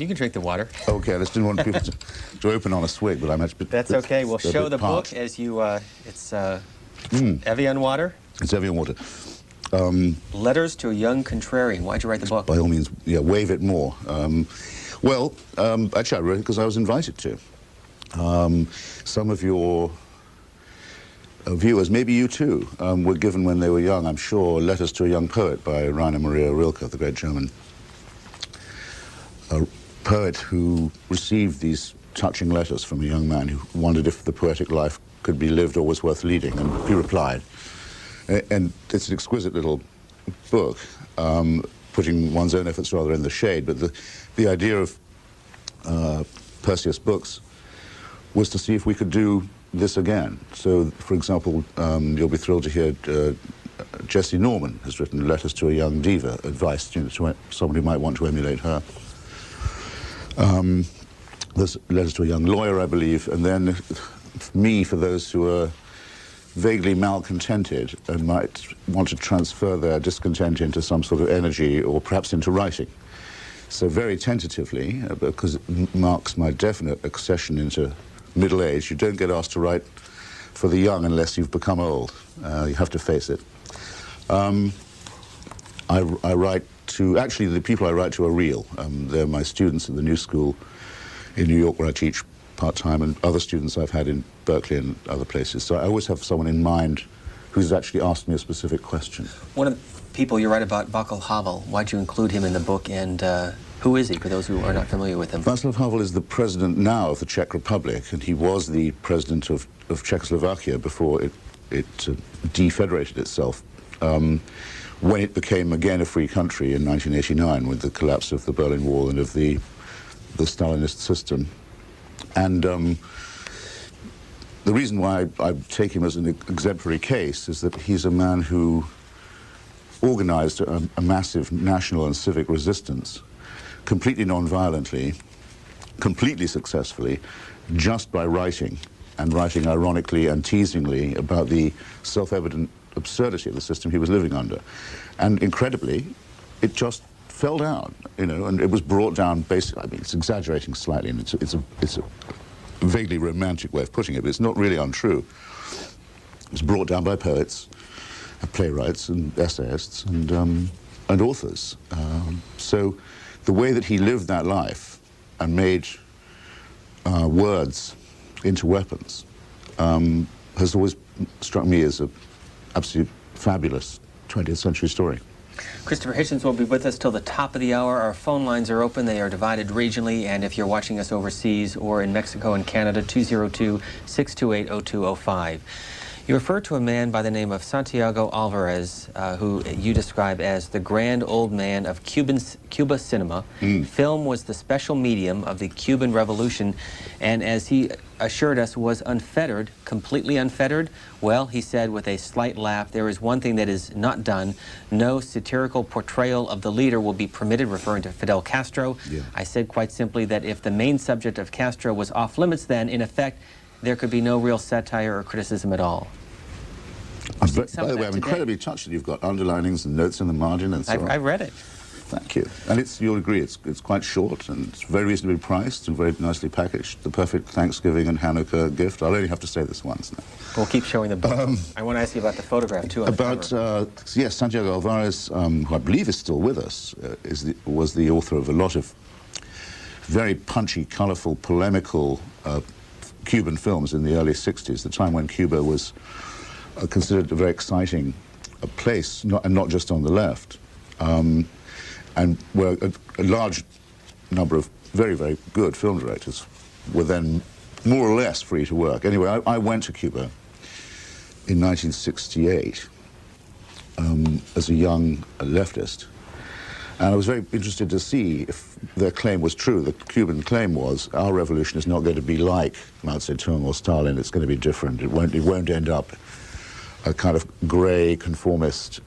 You can drink the water. Okay, I just didn't want people to open on a swig, but I'm actually... That's okay. We'll show the book as you... it's Evian water. It's Evian water. Letters to a Young Contrarian. Why'd you write the book? By all means, yeah, wave it more. Actually, I wrote it because I was invited to. Some of your viewers, maybe you too, were given when they were young, I'm sure, Letters to a Young Poet by Rainer Maria Rilke, the great German poet who received these touching letters from a young man who wondered if the poetic life could be lived or was worth leading, and he replied. And it's an exquisite little book, putting one's own efforts rather in the shade, but the idea of Perseus Books was to see if we could do this again. So, for example, you'll be thrilled to hear Jessie Norman has written Letters to a Young Diva, advice to someone who might want to emulate her. There's Letters to a Young Lawyer, I believe, and then me for those who are vaguely malcontented and might want to transfer their discontent into some sort of energy or perhaps into writing. So very tentatively, because it marks my definite accession into middle age, you don't get asked to write for the young unless you've become old. You have to face it. I write to, actually the people I write to are real. They're my students at the New School in New York where I teach part-time, and other students I've had in Berkeley and other places. So I always have someone in mind who's actually asked me a specific question. One of the people you write about, Václav Havel, why'd you include him in the book, and who is he, for those who are not familiar with him? Václav Havel is the president now of the Czech Republic, and he was the president of Czechoslovakia before it defederated itself. When it became again a free country in 1989 with the collapse of the Berlin Wall and of the Stalinist system. And the reason why I take him as an exemplary case is that he's a man who organized a massive national and civic resistance completely non-violently, completely successfully, just by writing, and writing ironically and teasingly about the self-evident absurdity of the system he was living under. And incredibly, it just fell down, you know, and it was brought down basically, I mean, it's exaggerating slightly, and it's a vaguely romantic way of putting it, but it's not really untrue. It was brought down by poets, playwrights, and essayists, and authors. So the way that he lived that life and made words into weapons has always struck me as an absolutely fabulous 20th century story. Christopher Hitchens will be with us till the top of the hour. Our phone lines are open. They are divided regionally, and if you're watching us overseas or in Mexico and Canada, 202-628-0205. You refer to a man by the name of Santiago Alvarez, who you describe as the grand old man of Cuba cinema. Film was the special medium of the Cuban Revolution, and as he assured us, was unfettered, completely unfettered. Well, he said with a slight laugh, there is one thing that is not done. No satirical portrayal of the leader will be permitted, referring to Fidel Castro. Yeah. I said quite simply that if the main subject of Castro was off limits, then, in effect, there could be no real satire or criticism at all. By the way, I'm incredibly touched that you've got underlinings and notes in the margin and so on. I've read it. Thank you. And you'll agree, it's quite short and it's very reasonably priced and very nicely packaged. The perfect Thanksgiving and Hanukkah gift. I'll only have to say this once now. We'll keep showing the book. I want to ask you about the photograph, too. Yes, Santiago Alvarez, who I believe is still with us, was the author of a lot of very punchy, colorful, polemical Cuban films in the early 60s, the time when Cuba was considered a very exciting place, and not just on the left. And where a large number of very, very good film directors were then more or less free to work. Anyway, I went to Cuba in 1968 as a young leftist, and I was very interested to see if their claim was true. The Cuban claim was, our revolution is not going to be like Mao Zedong or Stalin, it's going to be different. It won't end up a kind of grey, conformist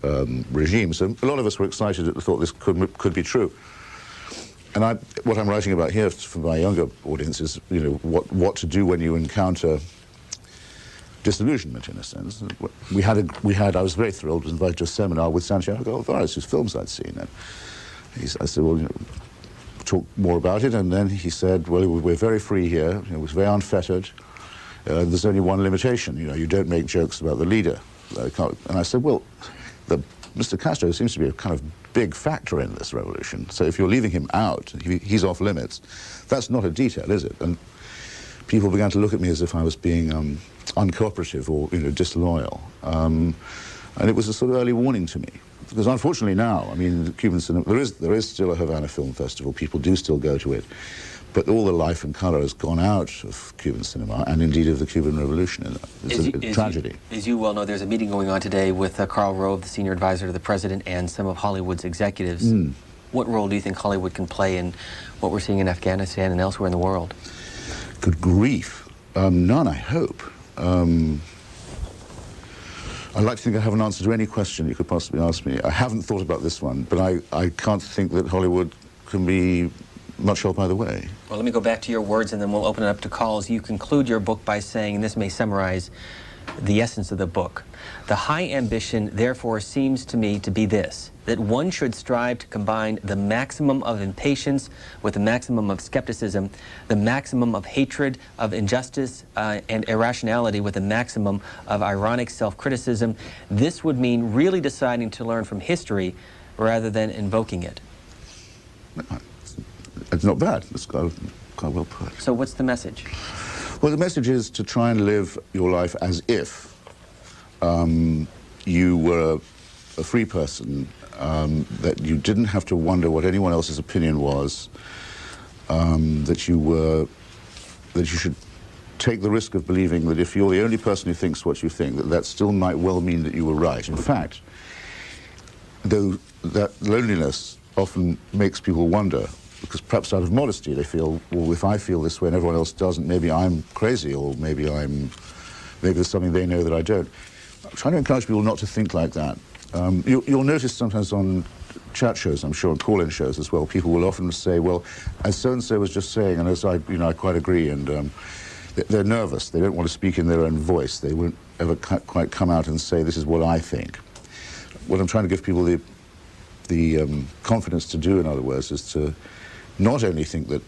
regime. So a lot of us were excited at the thought this could be true. And what I'm writing about here for my younger audience is, you know, what to do when you encounter disillusionment, in a sense. I was very thrilled, was invited to a seminar with Santiago Alvarez, whose films I'd seen. And I said, well, you know, talked more about it, and then he said, well, we're very free here, it was very unfettered. There's only one limitation, you don't make jokes about the leader. And I said, well, Mr. Castro seems to be a kind of big factor in this revolution, so if you're leaving him out, he's off limits. That's not a detail, is it? And people began to look at me as if I was being uncooperative or disloyal. And it was a sort of early warning to me. Because unfortunately now, I mean, the Cuban cinema, there is still a Havana Film Festival. People do still go to it. But all the life and colour has gone out of Cuban cinema, and indeed of the Cuban Revolution. It's a tragedy. As you well know, there's a meeting going on today with Karl Rove, the senior advisor to the president, and some of Hollywood's executives. What role do you think Hollywood can play in what we're seeing in Afghanistan and elsewhere in the world? Good grief. None, I hope. I'd like to think I have an answer to any question you could possibly ask me. I haven't thought about this one, but I can't think that Hollywood can be much help either way. Well, let me go back to your words, and then we'll open it up to calls. You conclude your book by saying, and this may summarize the essence of the book, the high ambition, therefore, seems to me to be this, that one should strive to combine the maximum of impatience with the maximum of skepticism, the maximum of hatred, of injustice and irrationality with the maximum of ironic self-criticism. This would mean really deciding to learn from history rather than invoking it. It's not bad. It's quite well put. So what's the message? Well, the message is to try and live your life as if you were a free person, that you didn't have to wonder what anyone else's opinion was, that you should take the risk of believing that if you're the only person who thinks what you think, that still might well mean that you were right. In fact, though that loneliness often makes people wonder, because perhaps out of modesty they feel, well, if I feel this way and everyone else doesn't, maybe I'm crazy, or maybe there's something they know that I don't. I'm trying to encourage people not to think like that. You'll notice sometimes on chat shows, I'm sure, and call-in shows as well, people will often say, well, as so-and-so was just saying, and as I quite agree, and they're nervous. They don't want to speak in their own voice. They won't ever quite come out and say, this is what I think. What I'm trying to give people the confidence to do, in other words, is to not only think that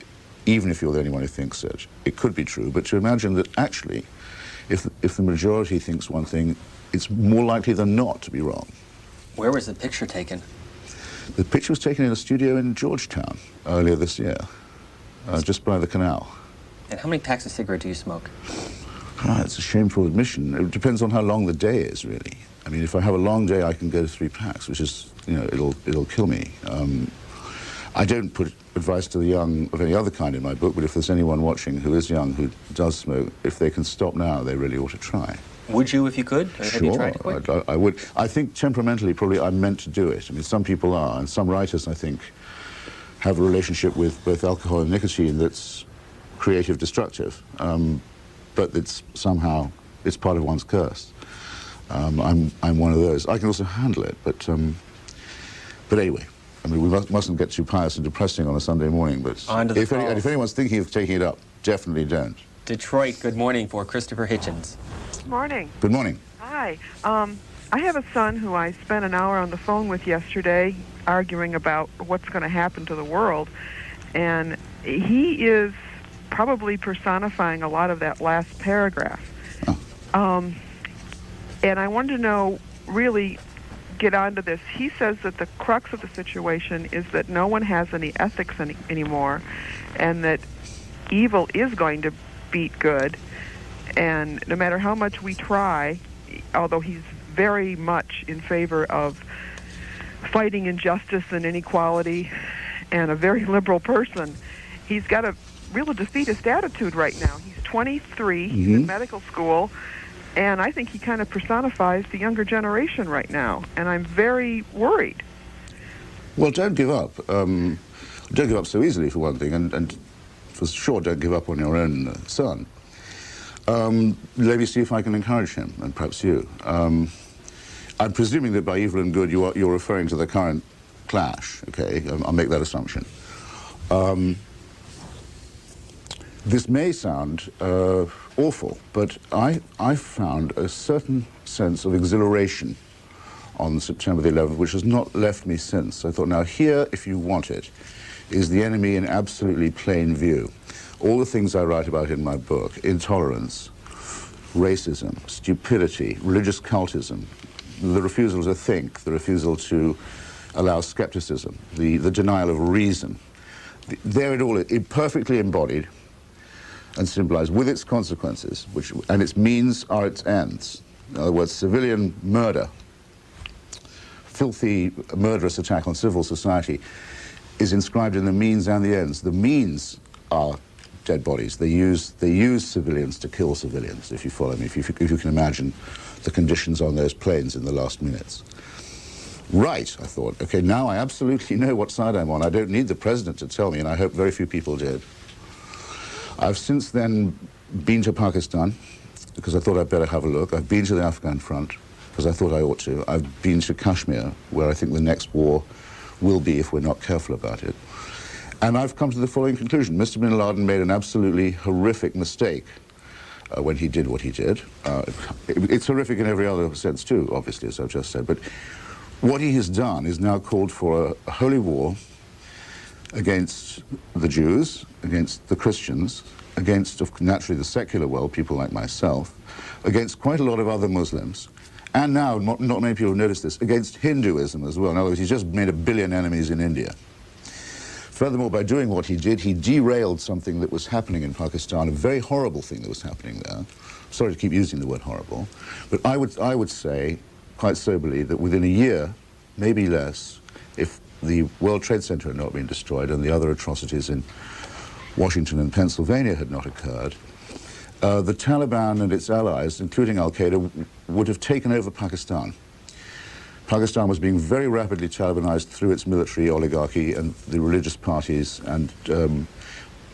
even if you're the only one who thinks it, it could be true, but to imagine that actually, if the majority thinks one thing, it's more likely than not to be wrong. Where was the picture taken? The picture was taken in a studio in Georgetown earlier this year, just by the canal. And how many packs of cigarette do you smoke? It's a shameful admission. It depends on how long the day is, really. I mean, if I have a long day, I can go to 3 packs, which is, it'll kill me. I don't put advice to the young of any other kind in my book, but if there's anyone watching who is young, who does smoke, if they can stop now, they really ought to try. Would you if you could? Or sure, have you tried to quit? I would. I think temperamentally, probably I'm meant to do it. I mean, some people are, and some writers, I think, have a relationship with both alcohol and nicotine that's creative destructive, but it's somehow, it's part of one's curse. I'm one of those. I can also handle it, but anyway. I mean, we mustn't get too pious and depressing on a Sunday morning, but if anyone's thinking of taking it up, definitely don't. Detroit, good morning for Christopher Hitchens. Good morning. Good morning. Hi. I have a son who I spent an hour on the phone with yesterday arguing about what's going to happen to the world, and he is probably personifying a lot of that last paragraph. Oh. And I wanted to know, really, get onto this. He says that the crux of the situation is that no one has any ethics anymore, and that evil is going to beat good, and no matter how much we try, although he's very much in favor of fighting injustice and inequality and a very liberal person, he's got a real defeatist attitude right now. He's 23, he's in medical school, and I think he kind of personifies the younger generation right now, and I'm very worried. Well, don't give up. Don't give up so easily, for one thing, and for sure don't give up on your own son. Let me see if I can encourage him, and perhaps you. I'm presuming that by evil and good you're referring to the current clash, okay? I'll make that assumption. This may sound awful, but I found a certain sense of exhilaration on September the 11th, which has not left me since. I thought, now here, if you want it, is the enemy in absolutely plain view. All the things I write about in my book, intolerance, racism, stupidity, religious cultism, the refusal to think, the refusal to allow skepticism, the denial of reason. There it all is, perfectly embodied and symbolized with its consequences, and its means are its ends. In other words, civilian murder, filthy, murderous attack on civil society is inscribed in the means and the ends. The means are dead bodies. They use civilians to kill civilians, if you follow me, if you can imagine the conditions on those planes in the last minutes. Right, I thought, okay, now I absolutely know what side I'm on. I don't need the president to tell me, and I hope very few people did. I've since then been to Pakistan, because I thought I'd better have a look. I've been to the Afghan front, because I thought I ought to. I've been to Kashmir, where I think the next war will be if we're not careful about it. And I've come to the following conclusion. Mr. bin Laden made an absolutely horrific mistake when he did what he did. It's horrific in every other sense too, obviously, as I've just said. But what he has done is now called for a holy war against the Jews, against the Christians, against, naturally, the secular world, people like myself, against quite a lot of other Muslims, and now, not many people have noticed this, against Hinduism as well. In other words, he's just made 1 billion enemies in India. Furthermore, by doing what he did, he derailed something that was happening in Pakistan, a very horrible thing that was happening there. Sorry to keep using the word horrible, but I would say, quite soberly, that within a year, maybe less, if the World Trade Center had not been destroyed and the other atrocities in Washington and Pennsylvania had not occurred, the Taliban and its allies, including Al-Qaeda, would have taken over Pakistan. Pakistan was being very rapidly Talibanized through its military oligarchy and the religious parties and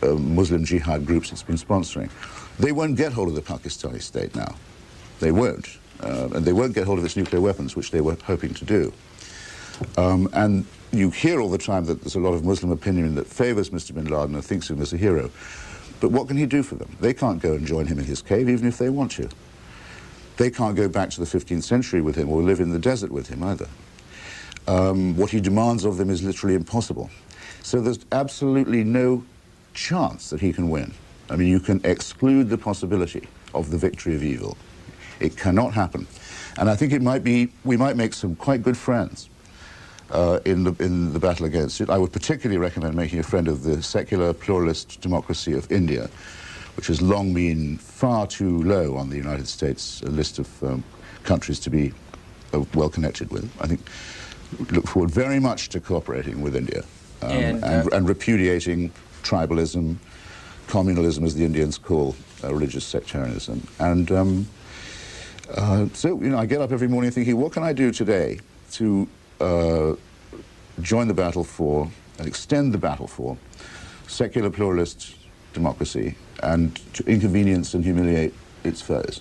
Muslim jihad groups it's been sponsoring. They won't get hold of the Pakistani state now. They won't. And they won't get hold of its nuclear weapons, which they were hoping to do. And you hear all the time that there's a lot of Muslim opinion that favors Mr. bin Laden and thinks of him as a hero. But what can he do for them? They can't go and join him in his cave, even if they want to. They can't go back to the 15th century with him or live in the desert with him either. What he demands of them is literally impossible. So there's absolutely no chance that he can win. I mean, you can exclude the possibility of the victory of evil. It cannot happen. And I think it might be, we might make some quite good friends in the battle against it. I would particularly recommend making a friend of the secular pluralist democracy of India, which has long been far too low on the United States list of countries to be well connected with. I think look forward very much to cooperating with India and repudiating tribalism, communalism, as the Indians call religious sectarianism. And so, you know, I get up every morning thinking, what can I do today to join the battle for, and extend the battle for, secular pluralist democracy, and to inconvenience and humiliate its foes.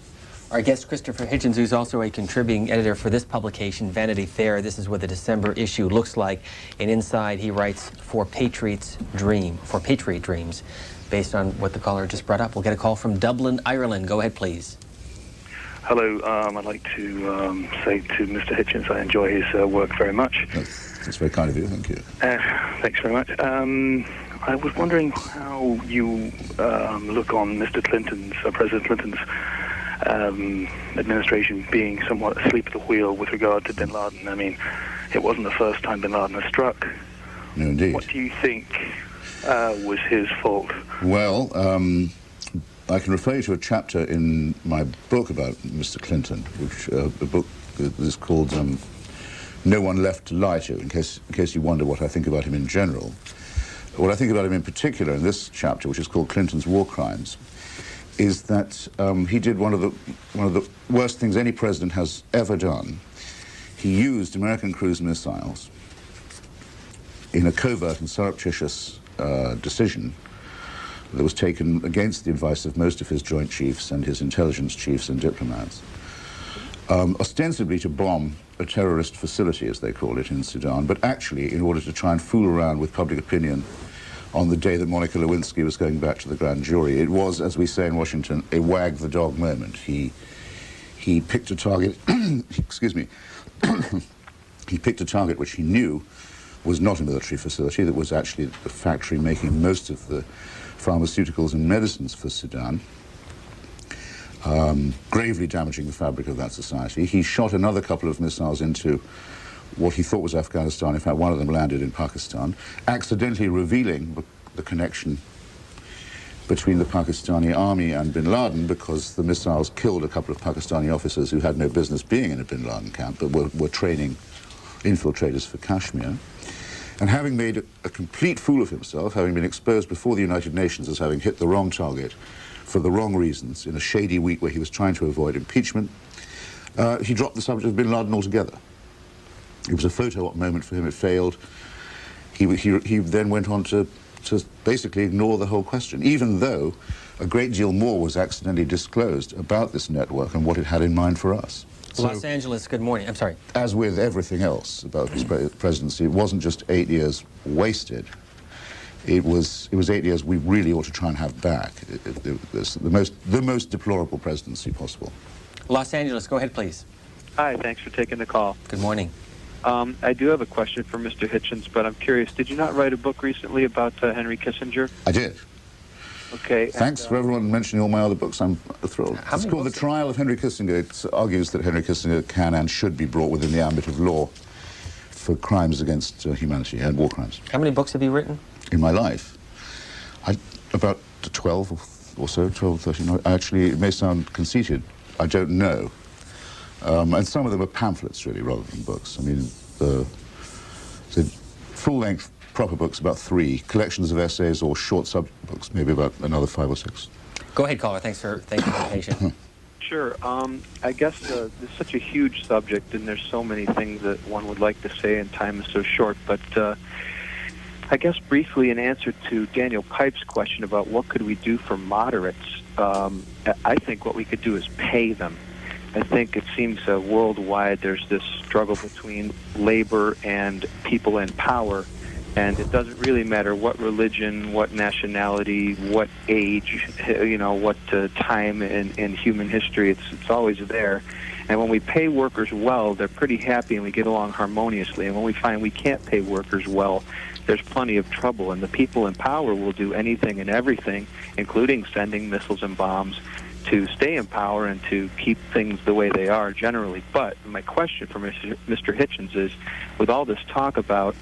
Our guest, Christopher Hitchens, who's also a contributing editor for this publication, Vanity Fair. This is what the December issue looks like. And inside, he writes, For Patriot Dreams, based on what the caller just brought up. We'll get a call from Dublin, Ireland. Go ahead, please. Hello. I'd like to say to Mr. Hitchens, I enjoy his work very much. That's very kind of you. Thank you. Thanks very much. I was wondering how you look on Mr. Clinton's, President Clinton's administration being somewhat asleep at the wheel with regard to bin Laden. I mean, it wasn't the first time bin Laden has struck. No, indeed. What do you think was his fault? Well, I can refer you to a chapter in my book about Mr. Clinton, which a book is called No One Left to Lie To, in case you wonder what I think about him in general. What I think about him in particular in this chapter, which is called Clinton's War Crimes, is that he did one of the worst things any president has ever done. He used American cruise missiles in a covert and surreptitious decision that was taken against the advice of most of his Joint Chiefs and his intelligence chiefs and diplomats, ostensibly to bomb a terrorist facility, as they call it, in Sudan, but actually in order to try and fool around with public opinion on the day that Monica Lewinsky was going back to the grand jury. It was, as we say in Washington, a wag-the-dog moment. He picked a target, excuse me, he picked a target which he knew was not a military facility, that was actually a factory making most of the pharmaceuticals and medicines for Sudan, gravely damaging the fabric of that society. He shot another couple of missiles into what he thought was Afghanistan. In fact, one of them landed in Pakistan, accidentally revealing the connection between the Pakistani army and bin Laden, because the missiles killed a couple of Pakistani officers who had no business being in a bin Laden camp, but were training infiltrators for Kashmir. And having made a complete fool of himself, having been exposed before the United Nations as having hit the wrong target for the wrong reasons in a shady week where he was trying to avoid impeachment, he dropped the subject of bin Laden altogether. It was a photo op moment for him. It failed. He then went on to basically ignore the whole question, even though a great deal more was accidentally disclosed about this network and what it had in mind for us. Los Angeles, good morning. I'm sorry. As with everything else about his presidency, it wasn't just 8 years wasted. It was 8 years we really ought to try and have back. It was the most deplorable presidency possible. Los Angeles, go ahead, please. Hi, thanks for taking the call. Good morning. I do have a question for Mr. Hitchens, but I'm curious, did you not write a book recently about Henry Kissinger? I did. Okay. Thanks for everyone mentioning all my other books. I'm thrilled. It's called The Trial of Henry Kissinger. It argues that Henry Kissinger can and should be brought within the ambit of law for crimes against humanity and war crimes. How many books have you written? In my life? About 12 or so, 12, 13. Actually, it may sound conceited. I don't know. And some of them are pamphlets, really, rather than books. I mean, the full-length proper books, about 3. Collections of essays or short sub-books, maybe about another 5 or 6. Go ahead, caller. Thank you for being patient. Sure. I guess there's such a huge subject, and there's so many things that one would like to say, and time is so short. But I guess briefly, in answer to Daniel Pipe's question about what could we do for moderates, I think what we could do is pay them. I think it seems worldwide there's this struggle between labor and people in power, and it doesn't really matter what religion, what nationality, what age, what time in human history. It's always there. And when we pay workers well, they're pretty happy and we get along harmoniously. And when we find we can't pay workers well, there's plenty of trouble. And the people in power will do anything and everything, including sending missiles and bombs, to stay in power and to keep things the way they are generally. But my question for Mr. Hitchens is, with all this talk about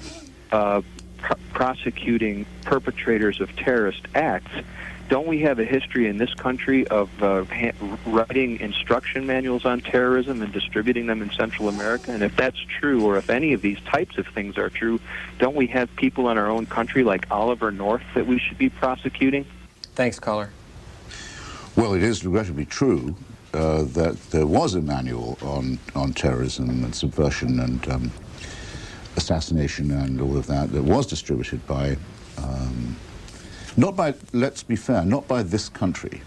prosecuting perpetrators of terrorist acts, don't we have a history in this country of writing instruction manuals on terrorism and distributing them in Central America? And if that's true, or if any of these types of things are true, don't we have people in our own country like Oliver North that we should be prosecuting? Thanks, caller. Well, it is regrettably true that there was a manual on terrorism and subversion and assassination and all of that was distributed by, not by, let's be fair, not by this country.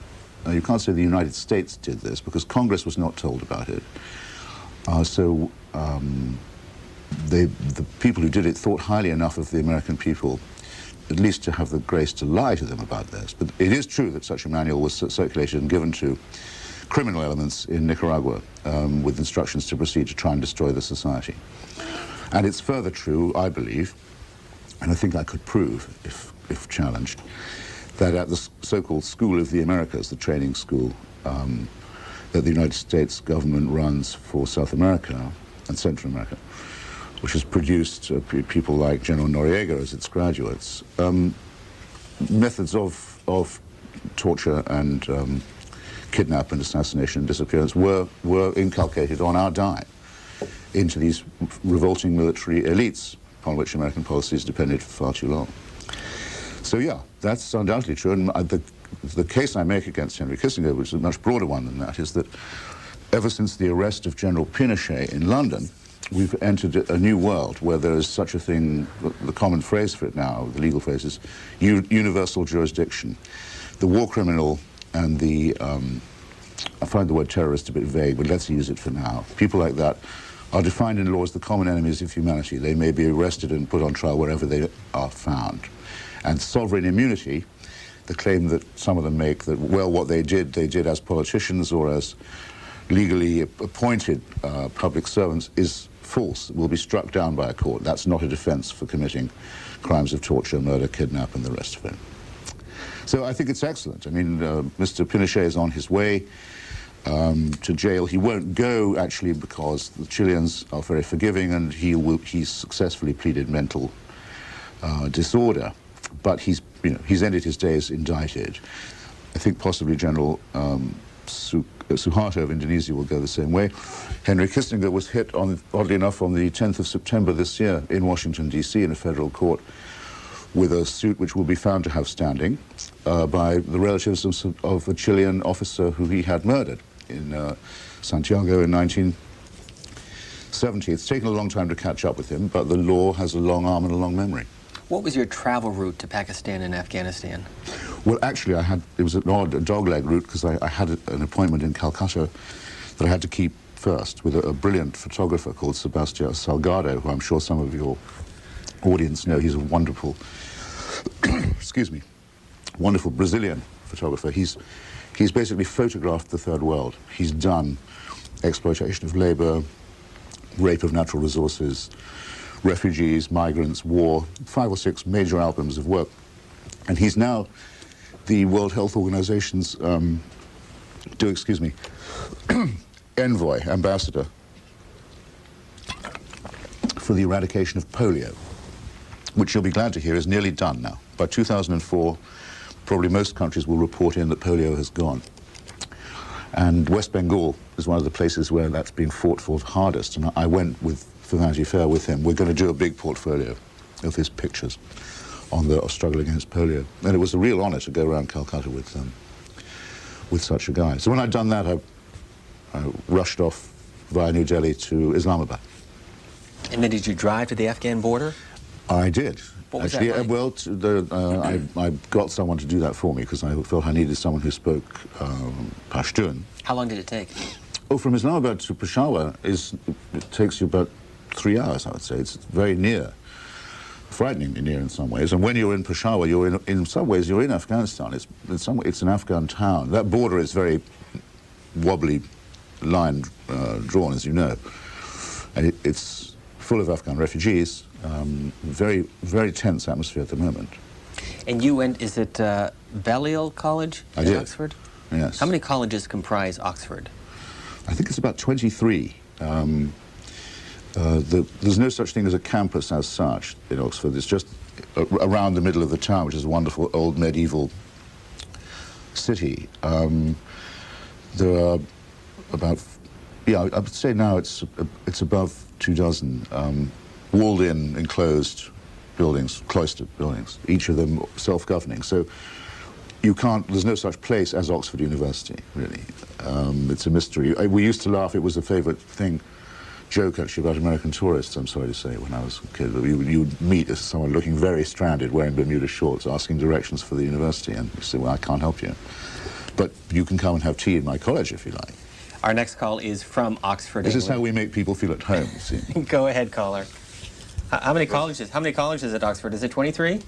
You can't say the United States did this because Congress was not told about it. The people who did it thought highly enough of the American people at least to have the grace to lie to them about this. But it is true that such a manual was circulated and given to criminal elements in Nicaragua with instructions to proceed to try and destroy the society. And it's further true, I believe, and I think I could prove, if challenged, that at the so-called School of the Americas, the training school that the United States government runs for South America and Central America, which has produced people like General Noriega as its graduates, methods of torture and kidnap and assassination and disappearance were inculcated on our dime into these revolting military elites upon which American policies depended for far too long. So yeah, that's undoubtedly true, and the case I make against Henry Kissinger, which is a much broader one than that, is that ever since the arrest of General Pinochet in London, we've entered a new world where there is such a thing, the common phrase for it now, the legal phrase is universal jurisdiction. The war criminal and the, I find the word terrorist a bit vague, but let's use it for now. People like that are defined in law as the common enemies of humanity. They may be arrested and put on trial wherever they are found. And sovereign immunity, the claim that some of them make that, well, what they did as politicians or as legally appointed public servants is false, will be struck down by a court. That's not a defense for committing crimes of torture, murder, kidnap, and the rest of it. So I think it's excellent. I mean, Mr. Pinochet is on his way to jail. He won't go, actually, because the Chileans are very forgiving, and he's successfully pleaded mental disorder. But he's ended his days indicted. I think possibly General Suharto of Indonesia will go the same way. Henry Kissinger was hit, oddly enough, on the 10th of September this year in Washington, D.C., in a federal court with a suit which will be found to have standing by the relatives of a Chilean officer who he had murdered in Santiago in 1970. It's taken a long time to catch up with him, but the law has a long arm and a long memory. What was your travel route to Pakistan and Afghanistan? Well, actually, it was an odd dogleg route because I had an appointment in Calcutta that I had to keep first with a brilliant photographer called Sebastião Salgado, who I'm sure some of your audience know. He's a wonderful, excuse me, wonderful Brazilian photographer. He's basically photographed the Third World. He's done exploitation of labor, rape of natural resources, refugees, migrants, war, 5 or 6 major albums of work. And he's now the World Health Organization's, envoy, ambassador for the eradication of polio, which you'll be glad to hear is nearly done now. By 2004, probably most countries will report in that polio has gone. And West Bengal is one of the places where that's being fought for hardest. And I went for Vanity Fair with him. We're going to do a big portfolio of his pictures on the struggle against polio. And it was a real honor to go around Calcutta with such a guy. So when I'd done that, I rushed off via New Delhi to Islamabad. And then did you drive to the Afghan border? I did. What was actually, that like? Well, I got someone to do that for me because I felt I needed someone who spoke Pashtun. How long did it take? Oh, from Islamabad to Peshawar, it takes you about 3 hours, I would say. It's very near. Frighteningly near in some ways, and when you're in Peshawar, in some ways you're in Afghanistan. It's an Afghan town. That border is very wobbly line drawn, as you know, and it's full of Afghan refugees. Very, very tense atmosphere at the moment. And you went, is it Balliol College in Oxford? Yes. How many colleges comprise Oxford? I think it's about 23. There's no such thing as a campus as such in Oxford. It's just around the middle of the town, which is a wonderful old medieval city. There are about, I would say now it's above 24, walled-in, enclosed buildings, cloistered buildings, each of them self-governing. So there's no such place as Oxford University, really. It's a mystery. We used to laugh, it was a favorite joke actually about American tourists, I'm sorry to say, when I was a kid. You would meet someone looking very stranded, wearing Bermuda shorts, asking directions for the university, and you say, well, I can't help you. But you can come and have tea in my college if you like. Our next call is from Oxford, This England. is how we make people feel at home, you see. Go ahead, caller. How many colleges at Oxford? Is it 23?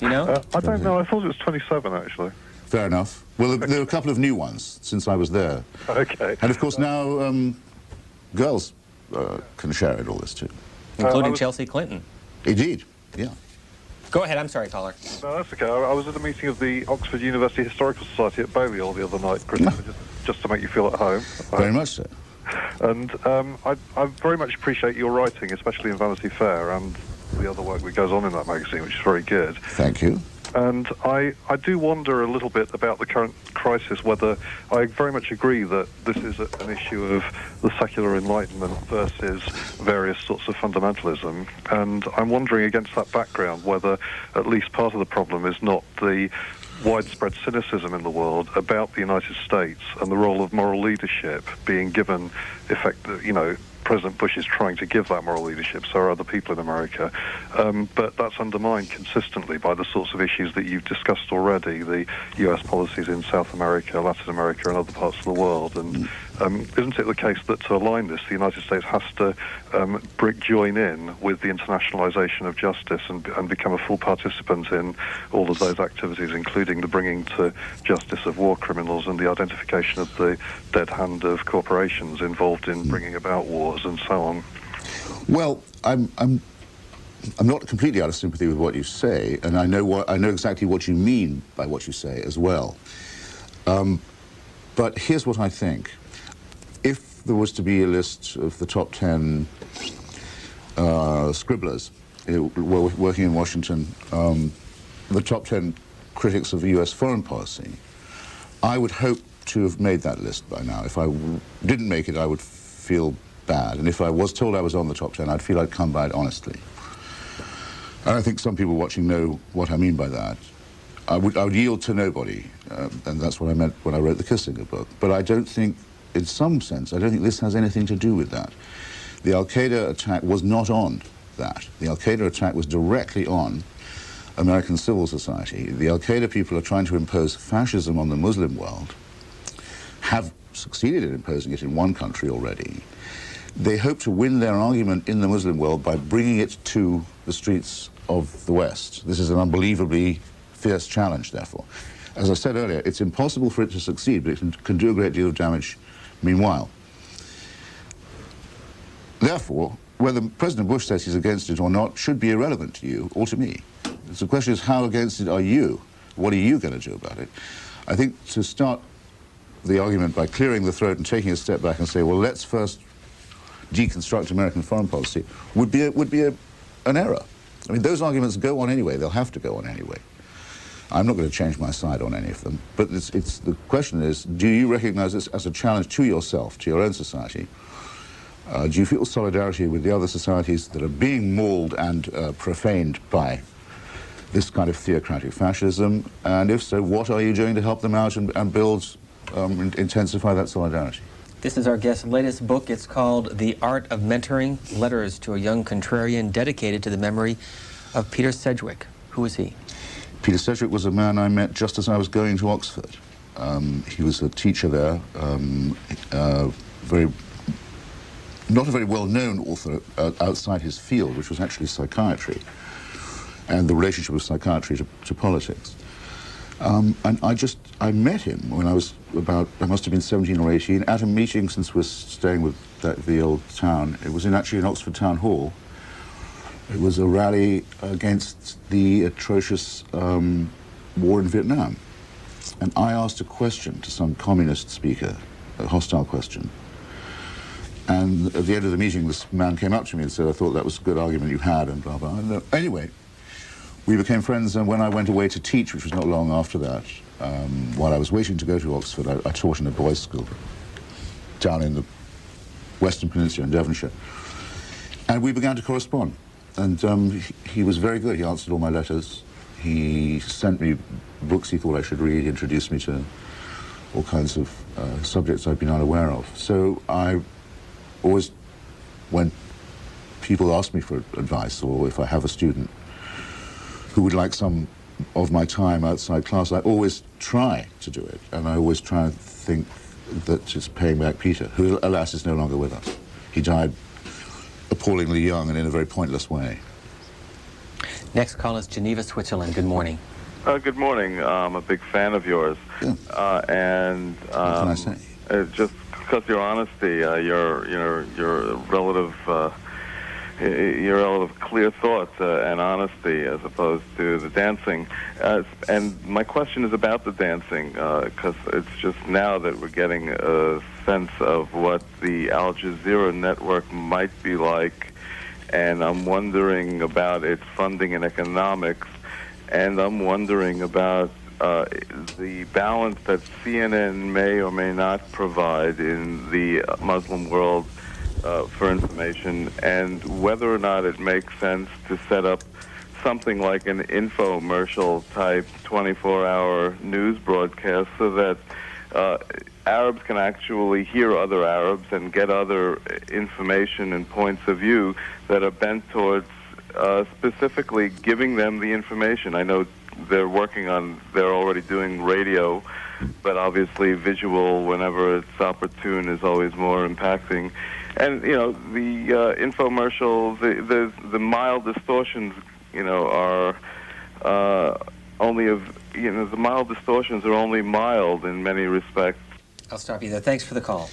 You know? I don't know. I thought it was 27, actually. Fair enough. Well, there are a couple of new ones since I was there. Okay. And, of course, now girls can share it all this, too. Including Chelsea Clinton. Indeed, yeah. Go ahead. I'm sorry, caller. No, that's okay. I was at a meeting of the Oxford University Historical Society at Balliol the other night, Christopher, just to make you feel at home. Very much so. And I very much appreciate your writing, especially in Vanity Fair, and the other work that goes on in that magazine, which is very good. Thank you. And I do wonder a little bit about the current crisis, whether I very much agree that this is an issue of the secular Enlightenment versus various sorts of fundamentalism. And I'm wondering against that background whether at least part of the problem is not the widespread cynicism in the world about the United States and the role of moral leadership being given President Bush is trying to give that moral leadership, so are other people in America. But that's undermined consistently by the sorts of issues that you've discussed already, the U.S. policies in South America, Latin America, and other parts of the world. And isn't it the case that to align this, the United States has to join in with the internationalization of justice and become a full participant in all of those activities, including the bringing to justice of war criminals and the identification of the dead hand of corporations involved in bringing about wars and so on? Well, I'm not completely out of sympathy with what you say, and I know exactly what you mean by what you say as well. But here's what I think. If there was to be a list of the top 10 scribblers working in Washington, the top 10 critics of U.S. foreign policy, I would hope to have made that list by now. If I didn't make it, I would feel bad. And if I was told I was on the top 10, I'd feel I'd come by it honestly. And I think some people watching know what I mean by that. I would yield to nobody, and that's what I meant when I wrote the Kissinger book. But I don't think, in some sense, I don't think this has anything to do with that. The Al-Qaeda attack was not on that. The Al-Qaeda attack was directly on American civil society. The Al-Qaeda people are trying to impose fascism on the Muslim world, have succeeded in imposing it in one country already. They hope to win their argument in the Muslim world by bringing it to the streets of the West. This is an unbelievably fierce challenge, therefore. As I said earlier, it's impossible for it to succeed, but it can do a great deal of damage meanwhile. Therefore, whether President Bush says he's against it or not should be irrelevant to you or to me. The question is, how against it are you? What are you going to do about it? I think to start the argument by clearing the throat and taking a step back and say, well, let's first deconstruct American foreign policy would be an error. I mean, those arguments go on anyway. They'll have to go on anyway. I'm not going to change my side on any of them. But the question is, do you recognize this as a challenge to yourself, to your own society? Do you feel solidarity with the other societies that are being mauled and profaned by this kind of theocratic fascism? And if so, what are you doing to help them out and build, intensify that solidarity? This is our guest's latest book. It's called The Art of Mentoring, Letters to a Young Contrarian, dedicated to the memory of Peter Sedgwick. Who is he? Peter Sedgwick was a man I met just as I was going to Oxford. He was a teacher there, not a very well-known author outside his field, which was actually psychiatry, and the relationship of psychiatry to politics. And I met him when I must have been 17 or 18, at a meeting, since we're staying with the old town. It was actually in Oxford Town Hall. It was a rally against the atrocious war in Vietnam. And I asked a question to some communist speaker, a hostile question. And at the end of the meeting, this man came up to me and said, I thought that was a good argument you had, and blah, blah. And, anyway, we became friends, and when I went away to teach, which was not long after that, while I was waiting to go to Oxford, I taught in a boys' school down in the Western Peninsula in Devonshire. And we began to correspond. And he was very good. He answered all my letters. He sent me books he thought I should read. He introduced me to all kinds of subjects I'd been unaware of. So I always, when people ask me for advice, or if I have a student who would like some of my time outside class, I always try to do it. And I always try and think that it's paying back Peter, who, alas, is no longer with us. He died appallingly young and in a very pointless way. Next call is Geneva, Switzerland. Good morning. Good morning. I'm a big fan of yours. Yeah. And what can I say? Just because your honesty, your relative clear thoughts and honesty, as opposed to the dancing. And my question is about the dancing, because it's just now that we're getting a sense of what the Al Jazeera network might be like, and I'm wondering about its funding and economics, and I'm wondering about the balance that CNN may or may not provide in the Muslim world for information, and whether or not it makes sense to set up something like an infomercial type 24-hour news broadcast so that Arabs can actually hear other Arabs and get other information and points of view that are bent towards specifically giving them the information. I know they're already doing radio, but obviously visual, whenever it's opportune, is always more impacting. And, you know, the infomercial, the mild distortions, are the mild distortions are only mild in many respects. I'll stop you there. Thanks for the call.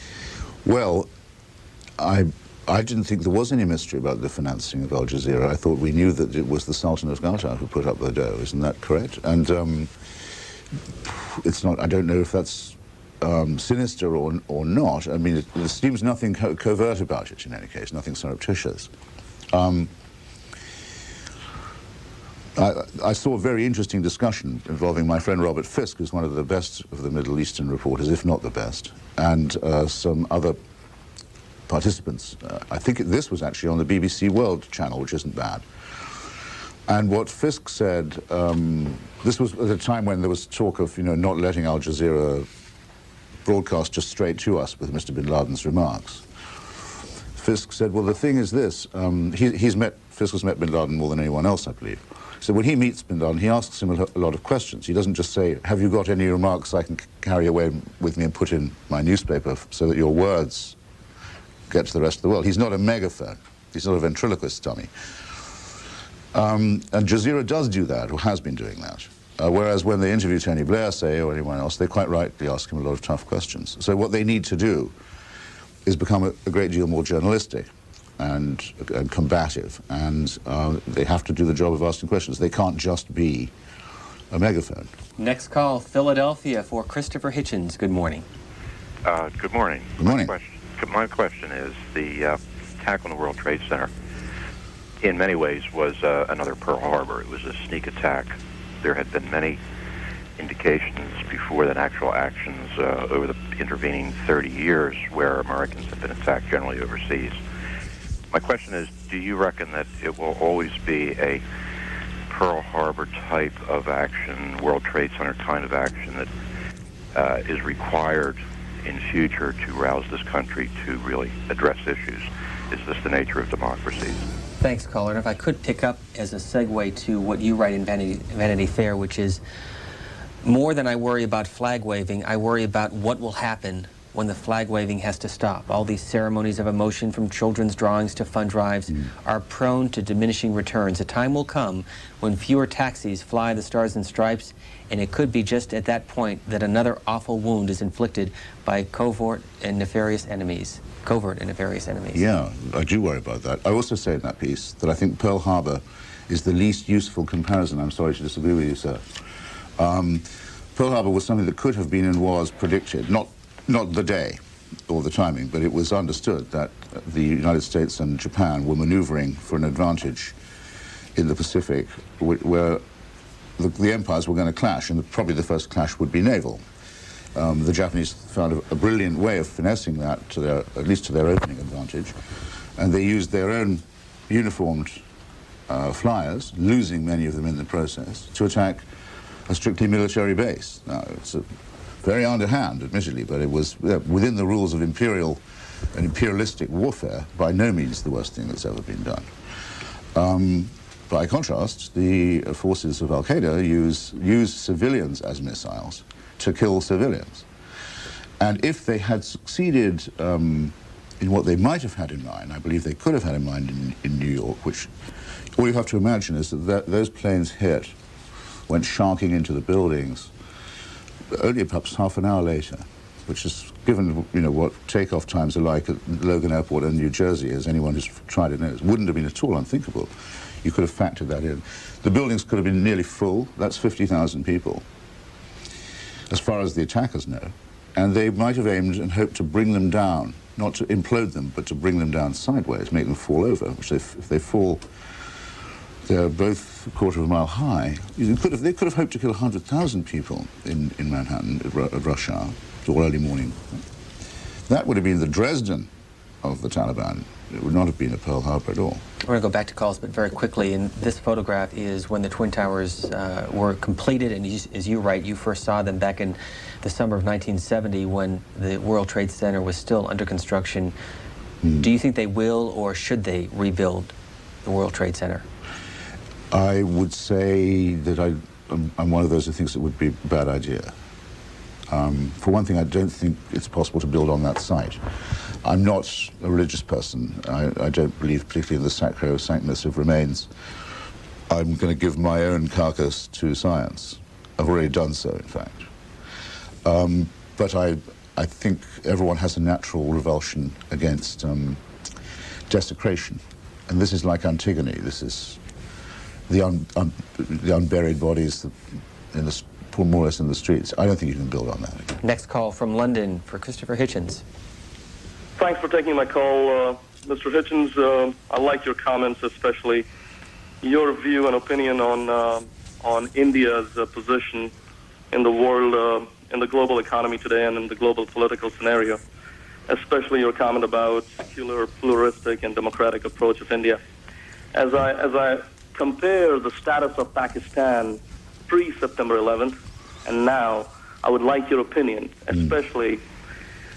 Well, I I didn't think there was any mystery about the financing of Al Jazeera. I thought we knew that it was the Sultan of Qatar who put up the dough. Isn't that correct? And it's not. I don't know if that's sinister or not. I mean, there seems nothing covert about it in any case. Nothing surreptitious. I saw a very interesting discussion involving my friend Robert Fisk, who's one of the best of the Middle Eastern reporters, if not the best, and some other participants. I think this was actually on the BBC World channel, which isn't bad. And what Fisk said, this was at a time when there was talk of, not letting Al Jazeera broadcast just straight to us with Mr. bin Laden's remarks. Fisk said, well, the thing is this, Fisk has met bin Laden more than anyone else, I believe. So when he meets bin Laden, he asks him a lot of questions. He doesn't just say, have you got any remarks I can carry away with me and put in my newspaper so that your words get to the rest of the world. He's not a megaphone. He's not a ventriloquist dummy. And Jazeera does do that, or has been doing that. Whereas when they interview Tony Blair, say, or anyone else, they quite rightly ask him a lot of tough questions. So what they need to do is become a great deal more journalistic and combative, and they have to do the job of asking questions. They can't just be a megaphone. Next call, Philadelphia, for Christopher Hitchens. Good morning. Good morning. Good morning. My question is, the attack on the World Trade Center, in many ways, was another Pearl Harbor. It was a sneak attack. There had been many indications before than actual actions over the intervening 30 years where Americans have been attacked, generally overseas. My question is, do you reckon that it will always be a Pearl Harbor type of action, World Trade Center kind of action that is required in future to rouse this country to really address issues? Is this the nature of democracies? Thanks, caller. And if I could pick up as a segue to what you write in Vanity Fair, which is, more than I worry about flag waving, I worry about what will happen when the flag waving has to stop. All these ceremonies of emotion, from children's drawings to fund drives, are prone to diminishing returns. A time will come when fewer taxis fly the Stars and Stripes, and it could be just at that point that another awful wound is inflicted by covert and nefarious enemies. Yeah, I do worry about that. I also say in that piece that I think Pearl Harbor is the least useful comparison. I'm sorry to disagree with you, sir. Pearl Harbor was something that could have been and was predicted, not the day or the timing, but it was understood that the United States and Japan were maneuvering for an advantage in the Pacific where the empires were going to clash, and probably the first clash would be naval. The Japanese found a brilliant way of finessing that, at least to their opening advantage, and they used their own uniformed flyers, losing many of them in the process, to attack a strictly military base. Now, it's very underhand, admittedly, but it was within the rules of imperial and imperialistic warfare, by no means the worst thing that's ever been done. By contrast, the forces of Al-Qaeda use civilians as missiles to kill civilians. And if they had succeeded in what they might have had in mind, I believe they could have had in mind in New York, which all you have to imagine is that those planes hit, went sharking into the buildings, only perhaps half an hour later, which is, given what takeoff times are like at Logan Airport in New Jersey, as anyone who's tried it knows, wouldn't have been at all unthinkable. You could have factored that in. The buildings could have been nearly full. That's 50,000 people, as far as the attackers know. And they might have aimed and hoped to bring them down, not to implode them, but to bring them down sideways, make them fall over, which if they fall, they're both a quarter of a mile high. They could have hoped to kill 100,000 people in Manhattan at rush hour or early morning. That would have been the Dresden of the Taliban. It would not have been a Pearl Harbor at all. We're going to go back to calls, but very quickly. And this photograph is when the Twin Towers were completed, and as you write, you first saw them back in the summer of 1970 when the World Trade Center was still under construction. Do you think they will, or should they rebuild the World Trade Center? I would say that I'm one of those who thinks it would be a bad idea. For one thing, I don't think it's possible to build on that site. I'm not a religious person. I don't believe particularly in the sacrosanctness of remains. I'm going to give my own carcass to science. I've already done so, in fact. But I think everyone has a natural revulsion against desecration. And this is like Antigone. This is the unburied bodies more or less in the streets. I don't think you can build on that. Next call from London for Christopher Hitchens. Thanks for taking my call, Mr. Hitchens. I like your comments, especially your view and opinion on India's position in the world, in the global economy today and in the global political scenario, especially your comment about secular, pluralistic, and democratic approach of India. As I compare the status of Pakistan pre-September 11th and now, I would like your opinion, especially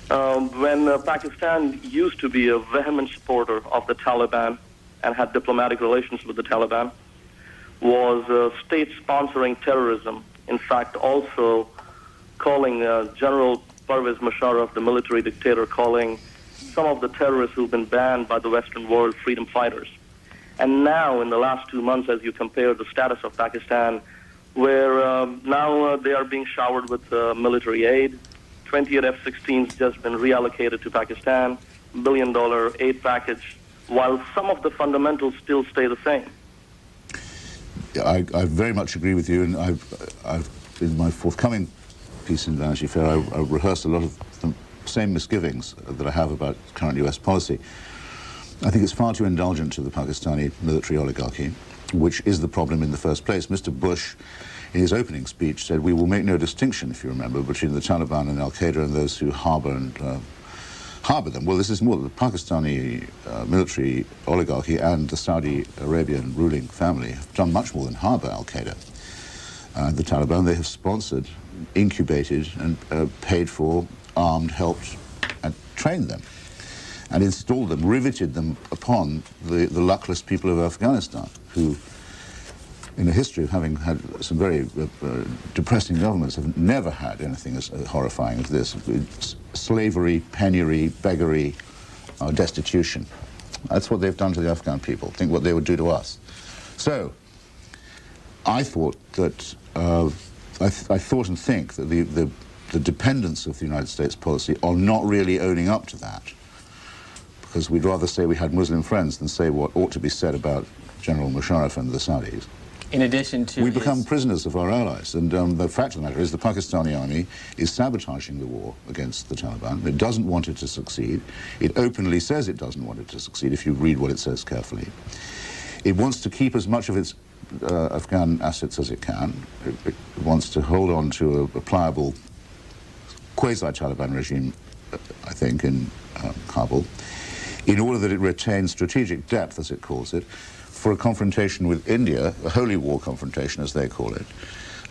when Pakistan used to be a vehement supporter of the Taliban and had diplomatic relations with the Taliban, was state-sponsoring terrorism, in fact also calling General Pervez Musharraf, the military dictator, calling some of the terrorists who've been banned by the Western world freedom fighters. And now, in the last 2 months, as you compare the status of Pakistan, where now they are being showered with military aid, 28 F-16s just been reallocated to Pakistan, $1 billion aid package, while some of the fundamentals still stay the same. I very much agree with you, and I've in my forthcoming piece in Vanity Fair, I rehearsed a lot of the same misgivings that I have about current US policy. I think it's far too indulgent to the Pakistani military oligarchy, which is the problem in the first place. Mr. Bush, in his opening speech, said, "We will make no distinction, if you remember, between the Taliban and Al-Qaeda and those who harbor them." Well, this is more the Pakistani military oligarchy and the Saudi Arabian ruling family have done much more than harbor Al-Qaeda. The Taliban, they have sponsored, incubated, and paid for, armed, helped, and trained them, and installed them, riveted them upon the luckless people of Afghanistan, who, in a history of having had some very depressing governments, have never had anything as horrifying as this. It's slavery, penury, beggary, destitution. That's what they've done to the Afghan people. Think what they would do to us. So, I thought that, I thought and think that the dependence of the United States policy on not really owning up to that, because we'd rather say we had Muslim friends than say what ought to be said about General Musharraf and the Saudis. In addition to we become prisoners of our allies, and the fact of the matter is the Pakistani army is sabotaging the war against the Taliban. It doesn't want it to succeed. It openly says it doesn't want it to succeed, if you read what it says carefully. It wants to keep as much of its Afghan assets as it can. It wants to hold on to a pliable quasi-Taliban regime, I think, in Kabul, in order that it retains strategic depth, as it calls it, for a confrontation with India, a holy war confrontation, as they call it,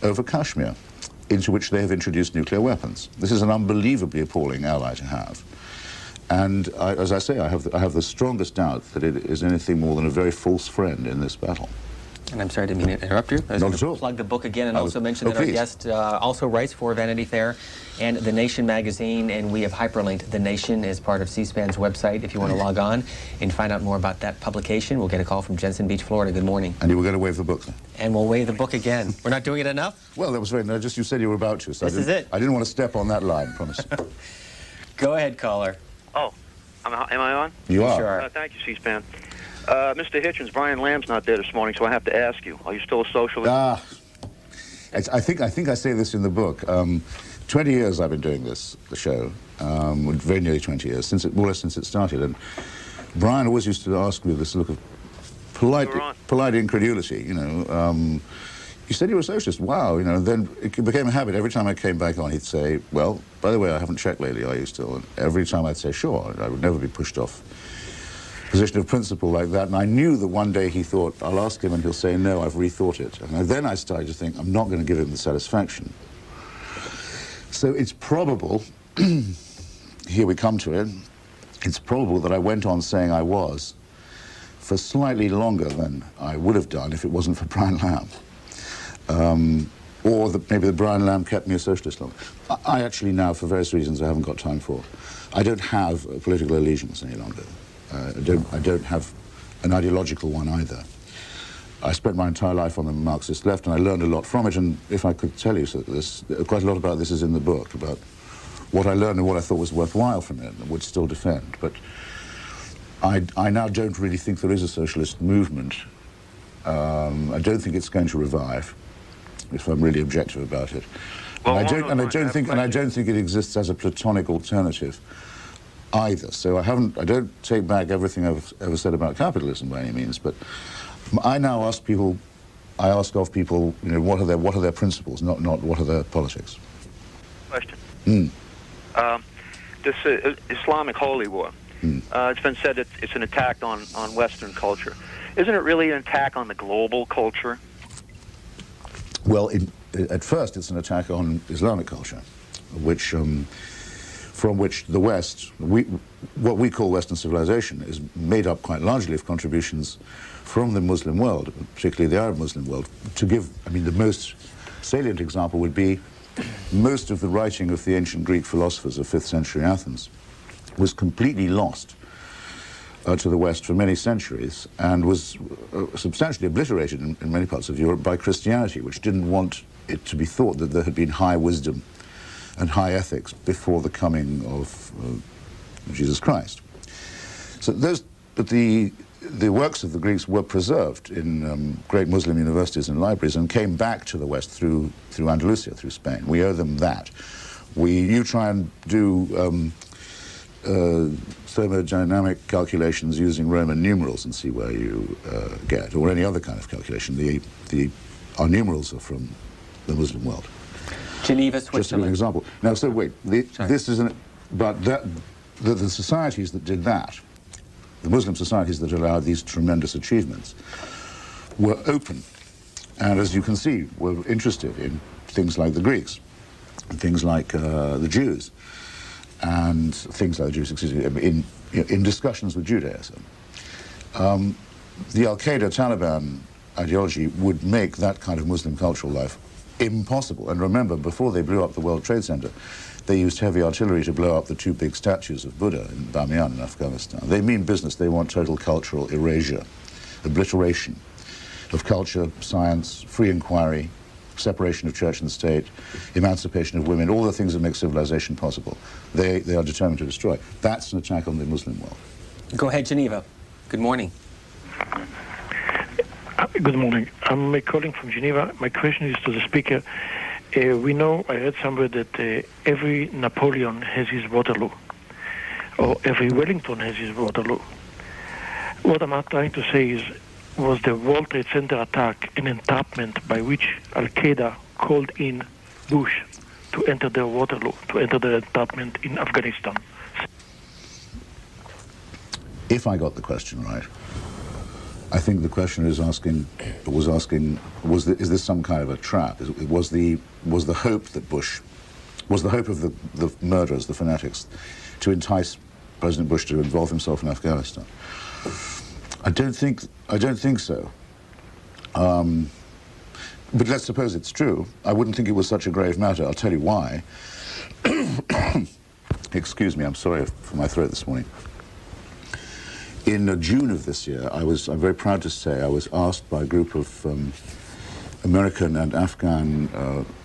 over Kashmir, into which they have introduced nuclear weapons. This is an unbelievably appalling ally to have. And as I say, I have the strongest doubt that it is anything more than a very false friend in this battle. And I'm sorry to interrupt you. I was going to plug the book again and also mention that our guest also writes for Vanity Fair and The Nation magazine, and we have hyperlinked The Nation as part of C-SPAN's website if you want to log on and find out more about that publication. We'll get a call from Jensen Beach, Florida. Good morning. And you were going to waive the book then? And we'll waive the book again. We're not doing it enough? Well, that was very nice. Just you said you were about to. So this is it. I didn't want to step on that line, promise. Go ahead, caller. Oh, am I on? You are. Sure. Thank you, C-SPAN. Mr. Hitchens, Brian Lamb's not there this morning, so I have to ask you, are you still a socialist? I think I say this in the book. 20 years I've been doing the show, very nearly 20 years, more or less since it started. And Brian always used to ask me this look of polite incredulity, you know. You said you were a socialist, wow, you know, and then it became a habit. Every time I came back on, he'd say, well, by the way, I haven't checked lately, are you still? And every time I'd say, sure, I would never be pushed off position of principle like that, and I knew that one day he thought, I'll ask him and he'll say, no, I've rethought it. And then I started to think, I'm not going to give him the satisfaction. So it's probable, here we come to it, it's probable that I went on saying I was for slightly longer than I would have done if it wasn't for Brian Lamb. Or that maybe the Brian Lamb kept me a socialist longer. I actually now, for various reasons I haven't got time for, I don't have a political allegiance any longer. I don't have an ideological one either. I spent my entire life on the Marxist left, and I learned a lot from it, and if I could tell you quite a lot about this is in the book, about what I learned and what I thought was worthwhile from it, and would still defend. But I now don't really think there is a socialist movement. I don't think it's going to revive, if I'm really objective about it. Well, and I don't think it exists as a platonic alternative either. So I don't take back everything I've ever said about capitalism by any means, but I now ask people, of people, you know, what are their principles, not what are their politics. Question. This Islamic holy war. It's been said that it's an attack on Western culture. Isn't it really an attack on the global culture? Well, at first it's an attack on Islamic culture, which, from which the West, what we call Western civilization, is made up quite largely of contributions from the Muslim world, particularly the Arab Muslim world. To give, I mean, the most salient example would be most of the writing of the ancient Greek philosophers of 5th century Athens was completely lost to the West for many centuries and was substantially obliterated in many parts of Europe by Christianity, which didn't want it to be thought that there had been high wisdom and high ethics before the coming of Jesus Christ. So the works of the Greeks were preserved in great Muslim universities and libraries and came back to the West through Andalusia, through Spain. We owe them that. You try and do thermodynamic calculations using Roman numerals and see where you get, or any other kind of calculation. Our numerals are from the Muslim world. Geneva, Switzerland. Just to give an example. Now, so wait, this isn't, but the societies that did that, the Muslim societies that allowed these tremendous achievements, were open, and as you can see, were interested in things like the Greeks, and things like the Jews, and things like the Jews, excuse me, in discussions with Judaism. The Al-Qaeda Taliban ideology would make that kind of Muslim cultural life impossible. And remember, before they blew up the World Trade Center, they used heavy artillery to blow up the 2 big statues of Buddha in Bamiyan in Afghanistan. They mean business. They want total cultural erasure, obliteration of culture, science, free inquiry, separation of church and state, emancipation of women, all the things that make civilization possible. They are determined to destroy. That's an attack on the Muslim world. Go ahead, Geneva. Good morning. Good morning. I'm calling from Geneva. My question is to the speaker. We know, I read somewhere that every Napoleon has his Waterloo, or every Wellington has his Waterloo. What I'm trying to say is, was the World Trade Center attack an entrapment by which Al-Qaeda called in Bush to enter their Waterloo, to enter their entrapment in Afghanistan? If I got the question right, I think the question is is this some kind of a trap? Was the hope that Bush, was the hope of the murderers, the fanatics, to entice President Bush to involve himself in Afghanistan? I don't think so. But let's suppose it's true. I wouldn't think it was such a grave matter. I'll tell you why. Excuse me, I'm sorry for my throat this morning. In June of this year, I'm very proud to say, I was asked by a group of American and Afghan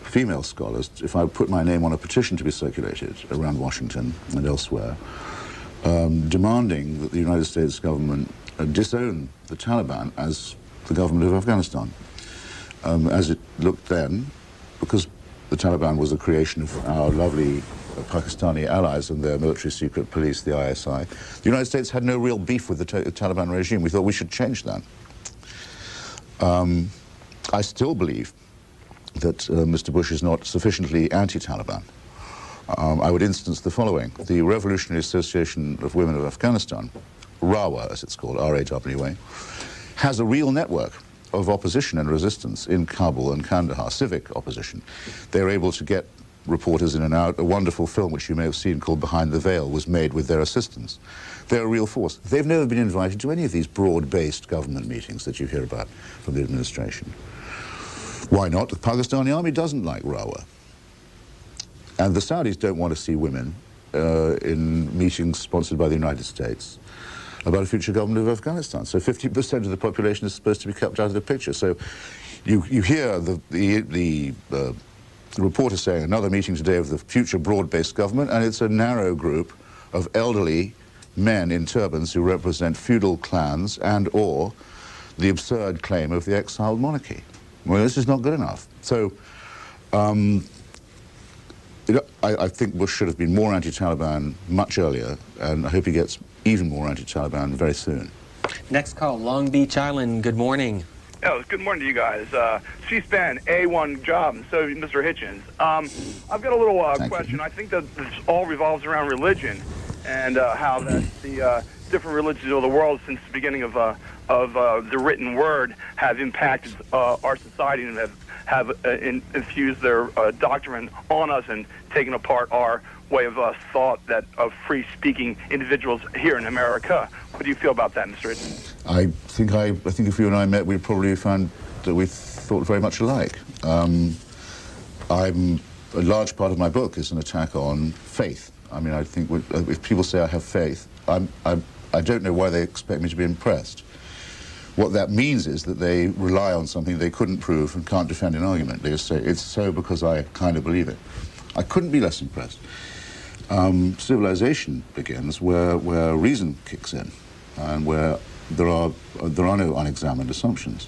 female scholars if I would put my name on a petition to be circulated around Washington and elsewhere, demanding that the United States government disown the Taliban as the government of Afghanistan. As it looked then, because the Taliban was a creation of our lovely Pakistani allies and their military secret police, the ISI, the United States had no real beef with the Taliban regime. We thought we should change that. I still believe that Mr. Bush is not sufficiently anti-Taliban. I would instance the following. The Revolutionary Association of Women of Afghanistan, RAWA as it's called, R-A-W-A, has a real network of opposition and resistance in Kabul and Kandahar, civic opposition. They're able to get reporters in and out. A wonderful film which you may have seen called Behind the Veil was made with their assistance. They're a real force. They've never been invited to any of these broad-based government meetings that you hear about from the administration. Why not? The Pakistani army doesn't like RAWA. And the Saudis don't want to see women in meetings sponsored by the United States about a future government of Afghanistan. So 50% of the population is supposed to be kept out of the picture. So you hear the reporter saying another meeting today of the future broad-based government, and it's a narrow group of elderly men in turbans who represent feudal clans and or the absurd claim of the exiled monarchy. Well, this is not good enough. So I think Bush should have been more anti-Taliban much earlier, and I hope he gets even more anti-Taliban very soon. Next call, Long Beach Island. Good morning. Oh, good morning to you guys. C-SPAN, A1 job, and so Mr. Hitchens. I've got a little question. I think that this all revolves around religion and how that the different religions of the world since the beginning of the written word have impacted our society and have infused their doctrine on us and taken apart our way of thought that of free-speaking individuals here in America. What do you feel about that, Mr. Hitchens? I think if you and I met, we'd probably find that we thought very much alike. A large part of my book is an attack on faith. I mean, I think if people say I have faith, I don't know why they expect me to be impressed. What that means is that they rely on something they couldn't prove and can't defend an argument. They just say, it's so because I kind of believe it. I couldn't be less impressed. Civilization begins where reason kicks in and where there are no unexamined assumptions,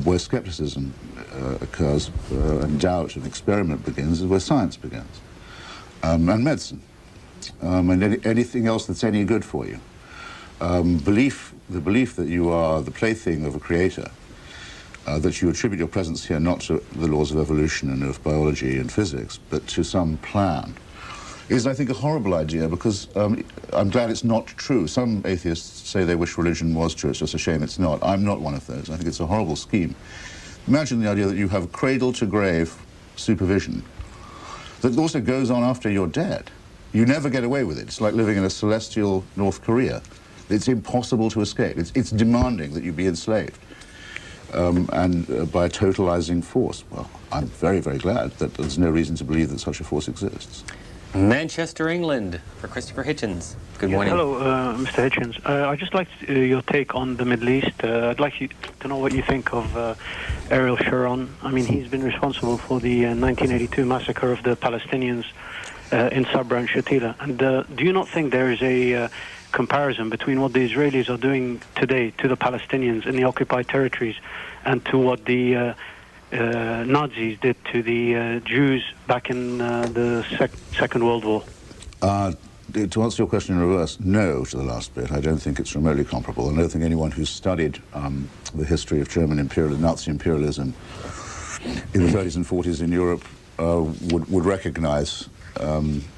where skepticism occurs and doubt and experiment begins is where science begins, and medicine, and anything else that's any good for you. The belief that you are the plaything of a creator, that you attribute your presence here not to the laws of evolution and of biology and physics, but to some plan, is, I think, a horrible idea, because I'm glad it's not true. Some atheists say they wish religion was true. It's just a shame it's not. I'm not one of those. I think it's a horrible scheme. Imagine the idea that you have cradle-to-grave supervision that also goes on after you're dead. You never get away with it. It's like living in a celestial North Korea. It's impossible to escape. It's demanding that you be enslaved, and by a totalizing force. Well, I'm very, very glad that there's no reason to believe that such a force exists. Manchester, England, for Christopher Hitchens. Good morning. Hello, Mr. Hitchens. I'd just like your take on the Middle East. I'd like you to know what you think of Ariel Sharon. I mean, he's been responsible for the 1982 massacre of the Palestinians in Sabra and Shatila. And do you not think there is a comparison between what the Israelis are doing today to the Palestinians in the occupied territories and to what the Nazis did to the Jews back in the Second World War? To answer your question in reverse, no to the last bit. I don't think it's remotely comparable. I don't think anyone who's studied the history of German imperialism, Nazi imperialism in the 30s and 40s in Europe would recognize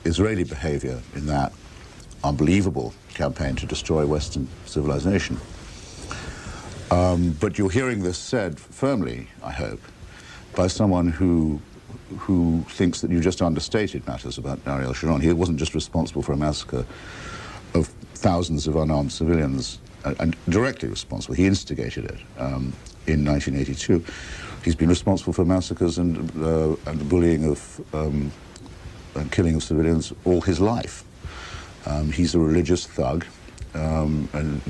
Israeli behavior in that unbelievable campaign to destroy Western civilization. But you're hearing this said firmly, I hope, by someone who thinks that you just understated matters about Ariel Sharon. He wasn't just responsible for a massacre of thousands of unarmed civilians, and directly responsible. He instigated it in 1982. He's been responsible for massacres and bullying of and killing of civilians all his life. He's a religious thug, and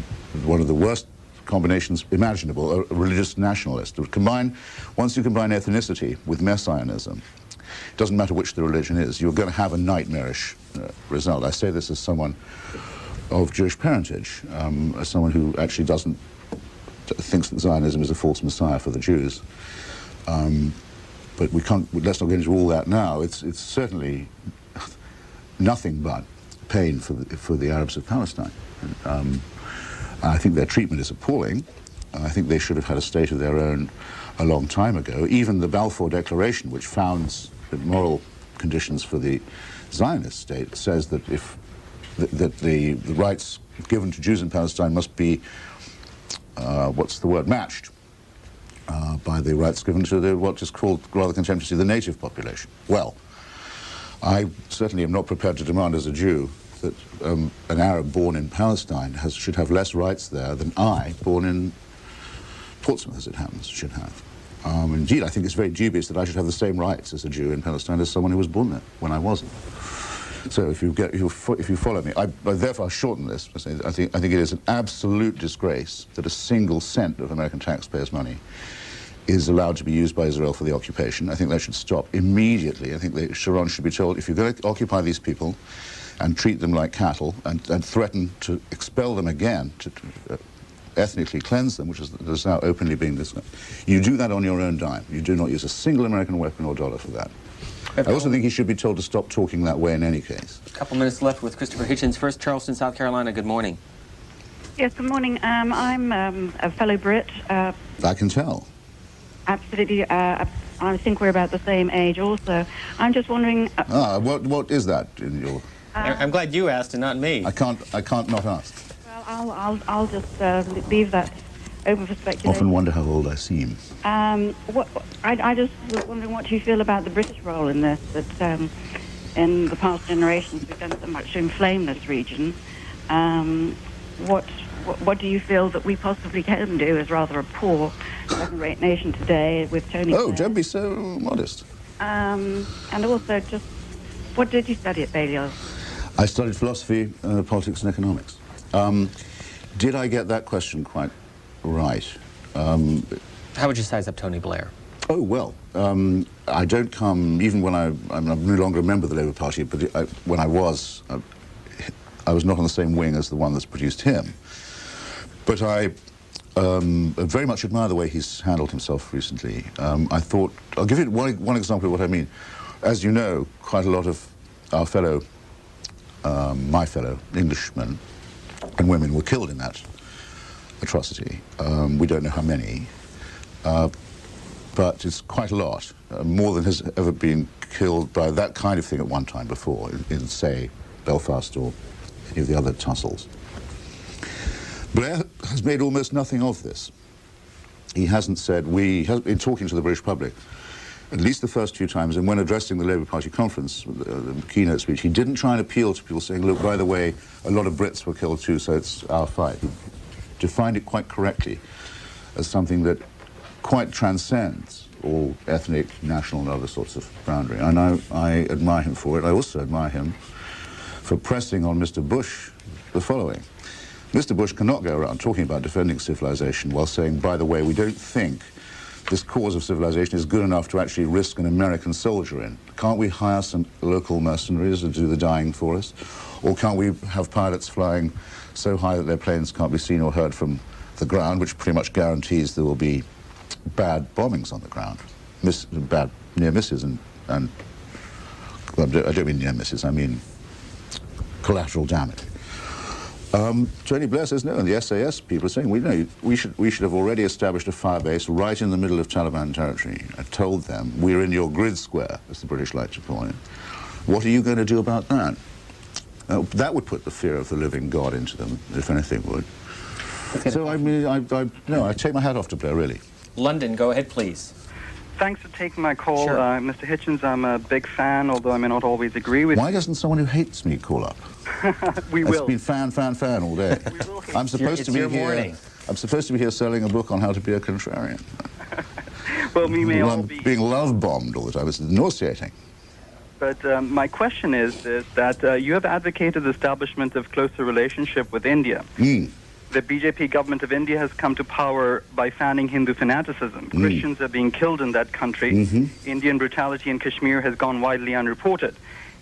one of the worst combinations imaginable, a religious nationalist. Once you combine ethnicity with messianism, it doesn't matter which the religion is, you're going to have a nightmarish result. I say this as someone of Jewish parentage, as someone who actually thinks that Zionism is a false messiah for the Jews. But let's not get into all that now. It's certainly nothing but pain for the Arabs of Palestine. I think their treatment is appalling. I think they should have had a state of their own a long time ago. Even the Balfour Declaration, which founds the moral conditions for the Zionist state, says that the rights given to Jews in Palestine must be, matched by the rights given to what is called rather contemptuously the native population. Well, I certainly am not prepared to demand as a Jew that an Arab born in Palestine should have less rights there than I, born in Portsmouth, as it happens, should have. Indeed, I think it's very dubious that I should have the same rights as a Jew in Palestine as someone who was born there when I wasn't. So if you follow me, therefore I'll shorten this. I think it is an absolute disgrace that a single cent of American taxpayers' money is allowed to be used by Israel for the occupation. I think that should stop immediately. I think Sharon should be told, if you're going to occupy these people, and treat them like cattle and threaten to expel them again, to ethnically cleanse them, which is now openly being discussed. You do that on your own dime. You do not use a single American weapon or dollar for that. I also think he should be told to stop talking that way in any case. A couple minutes left with Christopher Hitchens. First, Charleston, South Carolina. Good morning. Yes, good morning. I'm a fellow Brit. I can tell. Absolutely. I think we're about the same age also. I'm just wondering... what is that in your... I'm glad you asked and not me. I can't not ask. Well, I'll just leave that open for speculation. Often wonder how old I seem. I just was wondering what you feel about the British role in this, that in the past generations we've done so much to inflame this region. What do you feel that we possibly can do as rather a poor, second-rate nation today with Tony Blair? Oh, don't be so modest. And also, just, what did you study at Balliol? I studied philosophy, politics and economics. Did I get that question quite right? How would you size up Tony Blair? Oh, well, I don't come, even when I'm no longer a member of the Labour Party, but when I was not on the same wing as the one that's produced him. But I very much admire the way he's handled himself recently. I thought, I'll give you one example of what I mean. As you know, quite a lot of our fellow, my fellow Englishmen and women were killed in that atrocity. We don't know how many, but it's quite a lot, more than has ever been killed by that kind of thing at one time before, in say, Belfast or any of the other tussles. Blair has made almost nothing of this. He hasn't said, in talking to the British public, at least the first few times, and when addressing the Labour Party conference, the keynote speech, he didn't try and appeal to people saying, look, by the way, a lot of Brits were killed too, so it's our fight. He defined it quite correctly as something that quite transcends all ethnic, national, and other sorts of boundary. And I admire him for it. I also admire him for pressing on Mr. Bush the following. Mr. Bush cannot go around talking about defending civilization while saying, by the way, we don't think this cause of civilization is good enough to actually risk an American soldier in. Can't we hire some local mercenaries to do the dying for us? Or can't we have pilots flying so high that their planes can't be seen or heard from the ground, which pretty much guarantees there will be bad bombings on the ground, bad near misses and well, I don't mean near misses, I mean collateral damage. Tony Blair says no, and the SAS people are saying we should have already established a fire base right in the middle of Taliban territory. I told them we're in your grid square, as the British like to call it. What are you going to do about that? That would put the fear of the living God into them, if anything would. So I mean, I take my hat off to Blair, really. London, go ahead, please. Thanks for taking my call, Sure. Mr. Hitchens. I'm a big fan, although I may not always agree with. Why doesn't someone who hates me call up? We will. It's been fan all day. We will. I'm supposed to be here. Morning. I'm supposed to be here selling a book on how to be a contrarian. Well, we may all I'm be. being love bombed all the time. It's nauseating. But my question is that you have advocated the establishment of closer relationship with India. The BJP government of India has come to power by fanning Hindu fanaticism. Christians are being killed in that country. Indian brutality in Kashmir has gone widely unreported.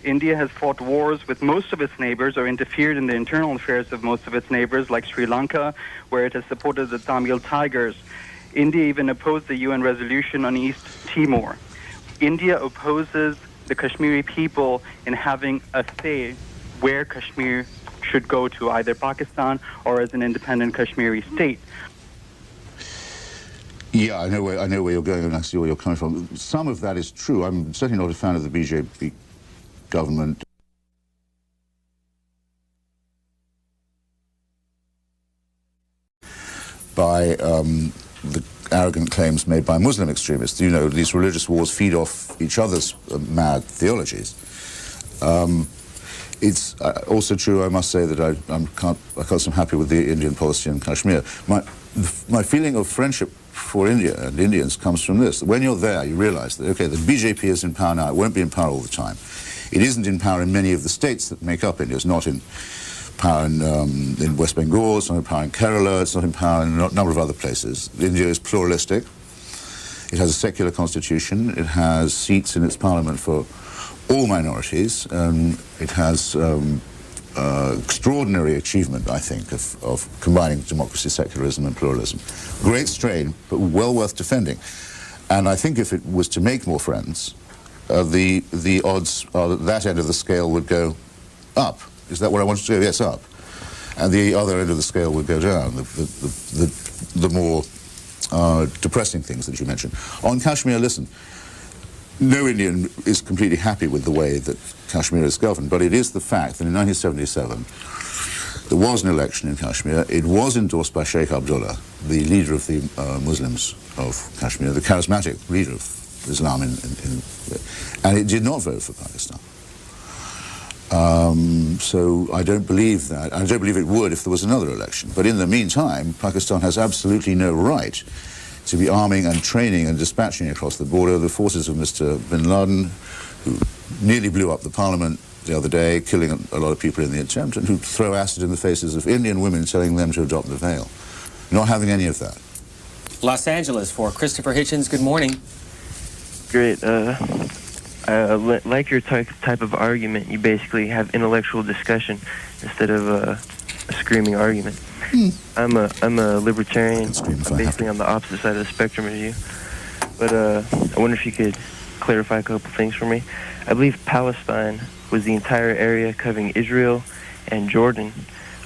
India has fought wars with most of its neighbors or interfered in the internal affairs of most of its neighbors, like Sri Lanka, where it has supported the Tamil Tigers. India even opposed the UN resolution on East Timor. India opposes the Kashmiri people in having a say where Kashmir should go to, either Pakistan or as an independent Kashmiri state. Yeah, I know where you're going and I see where you're coming from. Some of that is true. I'm certainly not a fan of the BJP government. By the arrogant claims made by Muslim extremists. You know, these religious wars feed off each other's mad theologies. It's also true, I must say, that I can't happy with the Indian policy in Kashmir. My feeling of friendship for India and Indians comes from this. When you're there, you realize that, okay, the BJP is in power now. It won't be in power all the time. It isn't in power in many of the states that make up India. It's not in power in West Bengal, it's not in power in Kerala, it's not in power in a number of other places. India is pluralistic. It has a secular constitution. It has seats in its parliament for all minorities. It has extraordinary achievement, I think, of combining democracy, secularism, and pluralism. Great strain, but well worth defending. And I think if it was to make more friends, the odds are that end of the scale would go up. Is that what I wanted to do? Yes, up. And the other end of the scale would go down, the more depressing things that you mentioned. On Kashmir, listen, no Indian is completely happy with the way that Kashmir is governed, but it is the fact that in 1977 there was an election in Kashmir. It was endorsed by Sheikh Abdullah, the leader of the Muslims of Kashmir, the charismatic leader of Islam, and it did not vote for Pakistan. So I don't believe that. I don't believe it would if there was another election. But in the meantime, Pakistan has absolutely no right to be arming and training and dispatching across the border the forces of Mr. bin Laden, who nearly blew up the parliament the other day, killing a lot of people in the attempt, and who throw acid in the faces of Indian women telling them to adopt the veil. Not having any of that. Los Angeles for Christopher Hitchens. Good morning. Great. I like your type of argument. You basically have intellectual discussion instead of a screaming argument. I'm a libertarian. I'm basically on the opposite side of the spectrum as you. But I wonder if you could clarify a couple things for me. I believe Palestine was the entire area covering Israel and Jordan.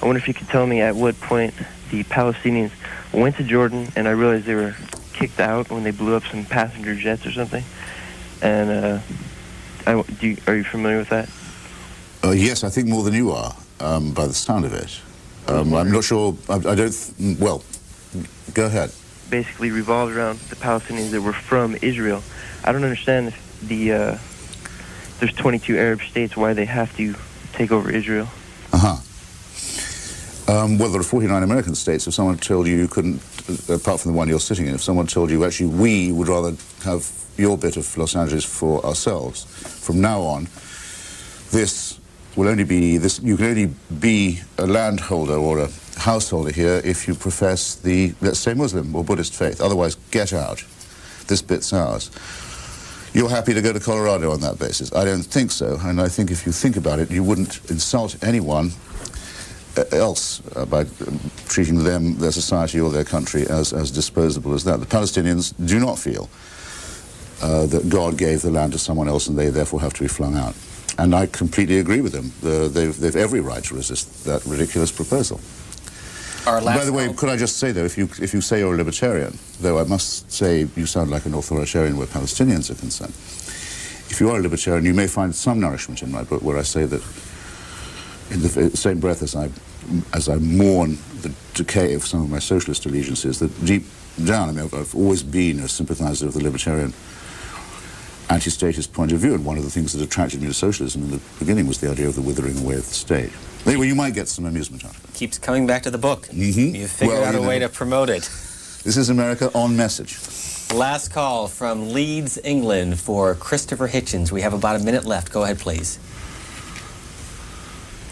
I wonder if you could tell me at what point the Palestinians went to Jordan, and I realized they were kicked out when they blew up some passenger jets or something. And are you familiar with that? Yes, I think more than you are, by the sound of it. I'm not sure. I don't. Well, go ahead. Basically revolved around the Palestinians that were from Israel. I don't understand if there's 22 Arab states, why they have to take over Israel. Well, there are 49 American states. If someone told you couldn't, apart from the one you're sitting in, if someone told you actually we would rather have your bit of Los Angeles for ourselves, from now on, this will only be this. You can only be a landholder or a householder here if you profess the, let's say, Muslim or Buddhist faith. Otherwise, get out. This bit's ours. You're happy to go to Colorado on that basis? I don't think so. And I think if you think about it, you wouldn't insult anyone else by treating them, their society or their country as disposable as that. The Palestinians do not feel that God gave the land to someone else and they therefore have to be flung out. And I completely agree with them. They've every right to resist that ridiculous proposal. By the way, could I just say, though, if you say you're a libertarian, though I must say you sound like an authoritarian where Palestinians are concerned, if you are a libertarian, you may find some nourishment in my book where I say that in the same breath as I mourn the decay of some of my socialist allegiances, that deep down, I mean, I've always been a sympathizer of the libertarian anti-statist point of view, and one of the things that attracted me to socialism in the beginning was the idea of the withering away of the state. Anyway, you might get some amusement out of it. Keeps coming back to the book. You've figured out a way to promote it. This is America on message. Last call from Leeds, England for Christopher Hitchens. We have about a minute left. Go ahead, please.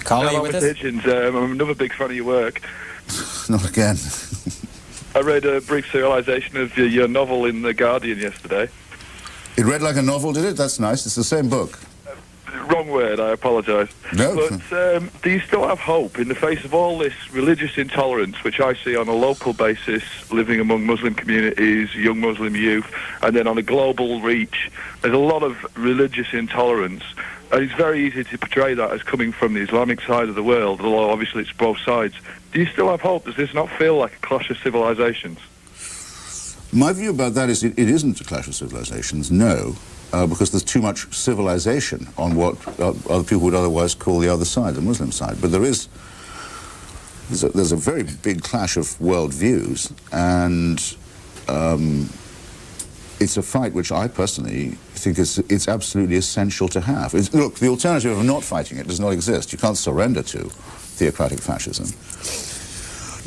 Caller, are you with us? Hitchens, I'm another big fan of your work. Not again. I read a brief serialization of your novel in The Guardian yesterday. It read like a novel, did it? That's nice. It's the same book. Wrong word, I apologise. No. But do you still have hope in the face of all this religious intolerance, which I see on a local basis, living among Muslim communities, young Muslim youth, and then on a global reach? There's a lot of religious intolerance, and it's very easy to portray that as coming from the Islamic side of the world, although obviously it's both sides. Do you still have hope? Does this not feel like a clash of civilizations? My view about that is it isn't a clash of civilizations, no, because there's too much civilization on what other people would otherwise call the other side, the Muslim side. But there's a very big clash of worldviews, and it's a fight which I personally think it's absolutely essential to have. Look, the alternative of not fighting it does not exist. You can't surrender to theocratic fascism,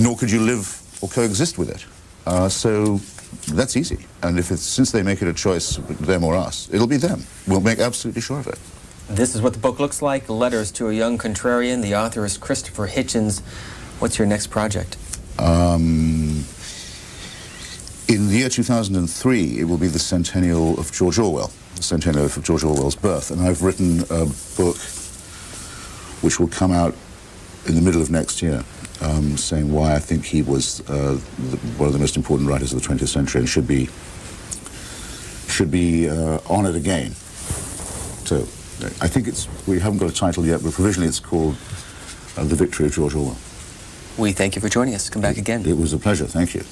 nor could you live or coexist with it. So that's easy. And since they make it a choice, them or us, it'll be them. We'll make absolutely sure of it. This is what the book looks like, Letters to a Young Contrarian. The author is Christopher Hitchens. What's your next project? In the year 2003, it will be the centennial of George Orwell, the centennial of George Orwell's birth, and I've written a book which will come out in the middle of next year, saying why I think he was one of the most important writers of the 20th century and should be honoured again. So I think we haven't got a title yet, but provisionally it's called The Victory of George Orwell. We thank you for joining us. Come back again. It was a pleasure. Thank you.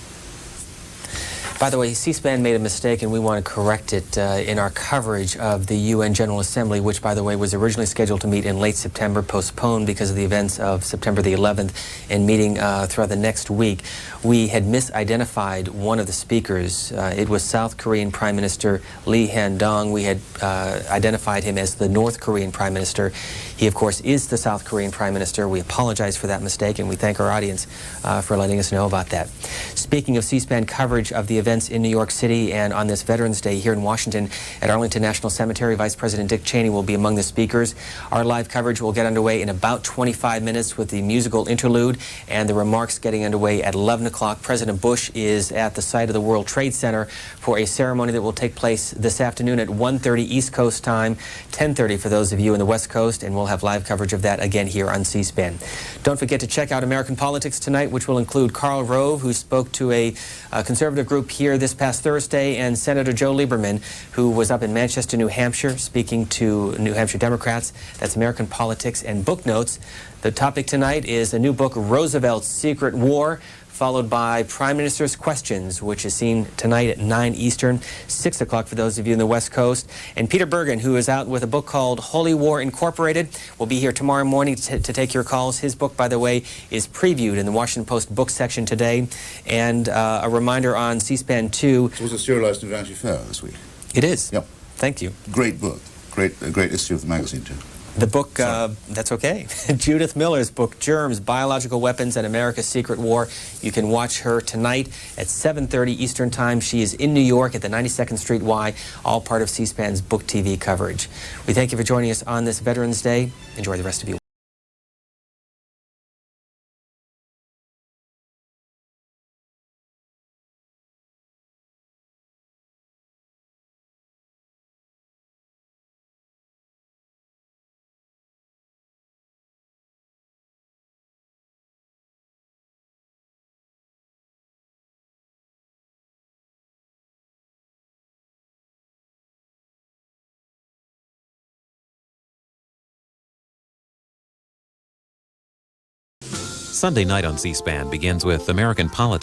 By the way, C-SPAN made a mistake, and we want to correct it in our coverage of the UN General Assembly, which, by the way, was originally scheduled to meet in late September, postponed because of the events of September the 11th, and meeting throughout the next week. We had misidentified one of the speakers. It was South Korean Prime Minister Lee Han-dong. We had identified him as the North Korean Prime Minister. He, of course, is the South Korean Prime Minister. We apologize for that mistake, and we thank our audience for letting us know about that. Speaking of C-SPAN coverage of the events in New York City and on this Veterans Day here in Washington at Arlington National Cemetery, Vice President Dick Cheney will be among the speakers. Our live coverage will get underway in about 25 minutes with the musical interlude and the remarks getting underway at 11 o'clock. President Bush is at the site of the World Trade Center for a ceremony that will take place this afternoon at 1:30 East Coast time, 10:30 for those of you in the West Coast, and we'll have live coverage of that again here on C-SPAN. Don't forget to check out American Politics tonight, which will include Karl Rove, who spoke to a conservative group here this past Thursday, and Senator Joe Lieberman, who was up in Manchester, New Hampshire, speaking to New Hampshire Democrats. That's American Politics and Book Notes. The topic tonight is a new book, Roosevelt's Secret War, followed by Prime Minister's Questions, which is seen tonight at 9 Eastern, 6 o'clock for those of you in the West Coast. And Peter Bergen, who is out with a book called Holy War Incorporated, will be here tomorrow morning to take your calls. His book, by the way, is previewed in the Washington Post book section today. And a reminder on C-SPAN 2. It was a serialized in Vanity Fair this week. It is? Yep. Thank you. Great book. A great issue of the magazine, too. The book, that's okay. Judith Miller's book, Germs, Biological Weapons and America's Secret War. You can watch her tonight at 7:30 Eastern Time. She is in New York at the 92nd Street Y, all part of C-SPAN's Book TV coverage. We thank you for joining us on this Veterans Day. Enjoy the rest of your week. Sunday night on C-SPAN begins with American Politics.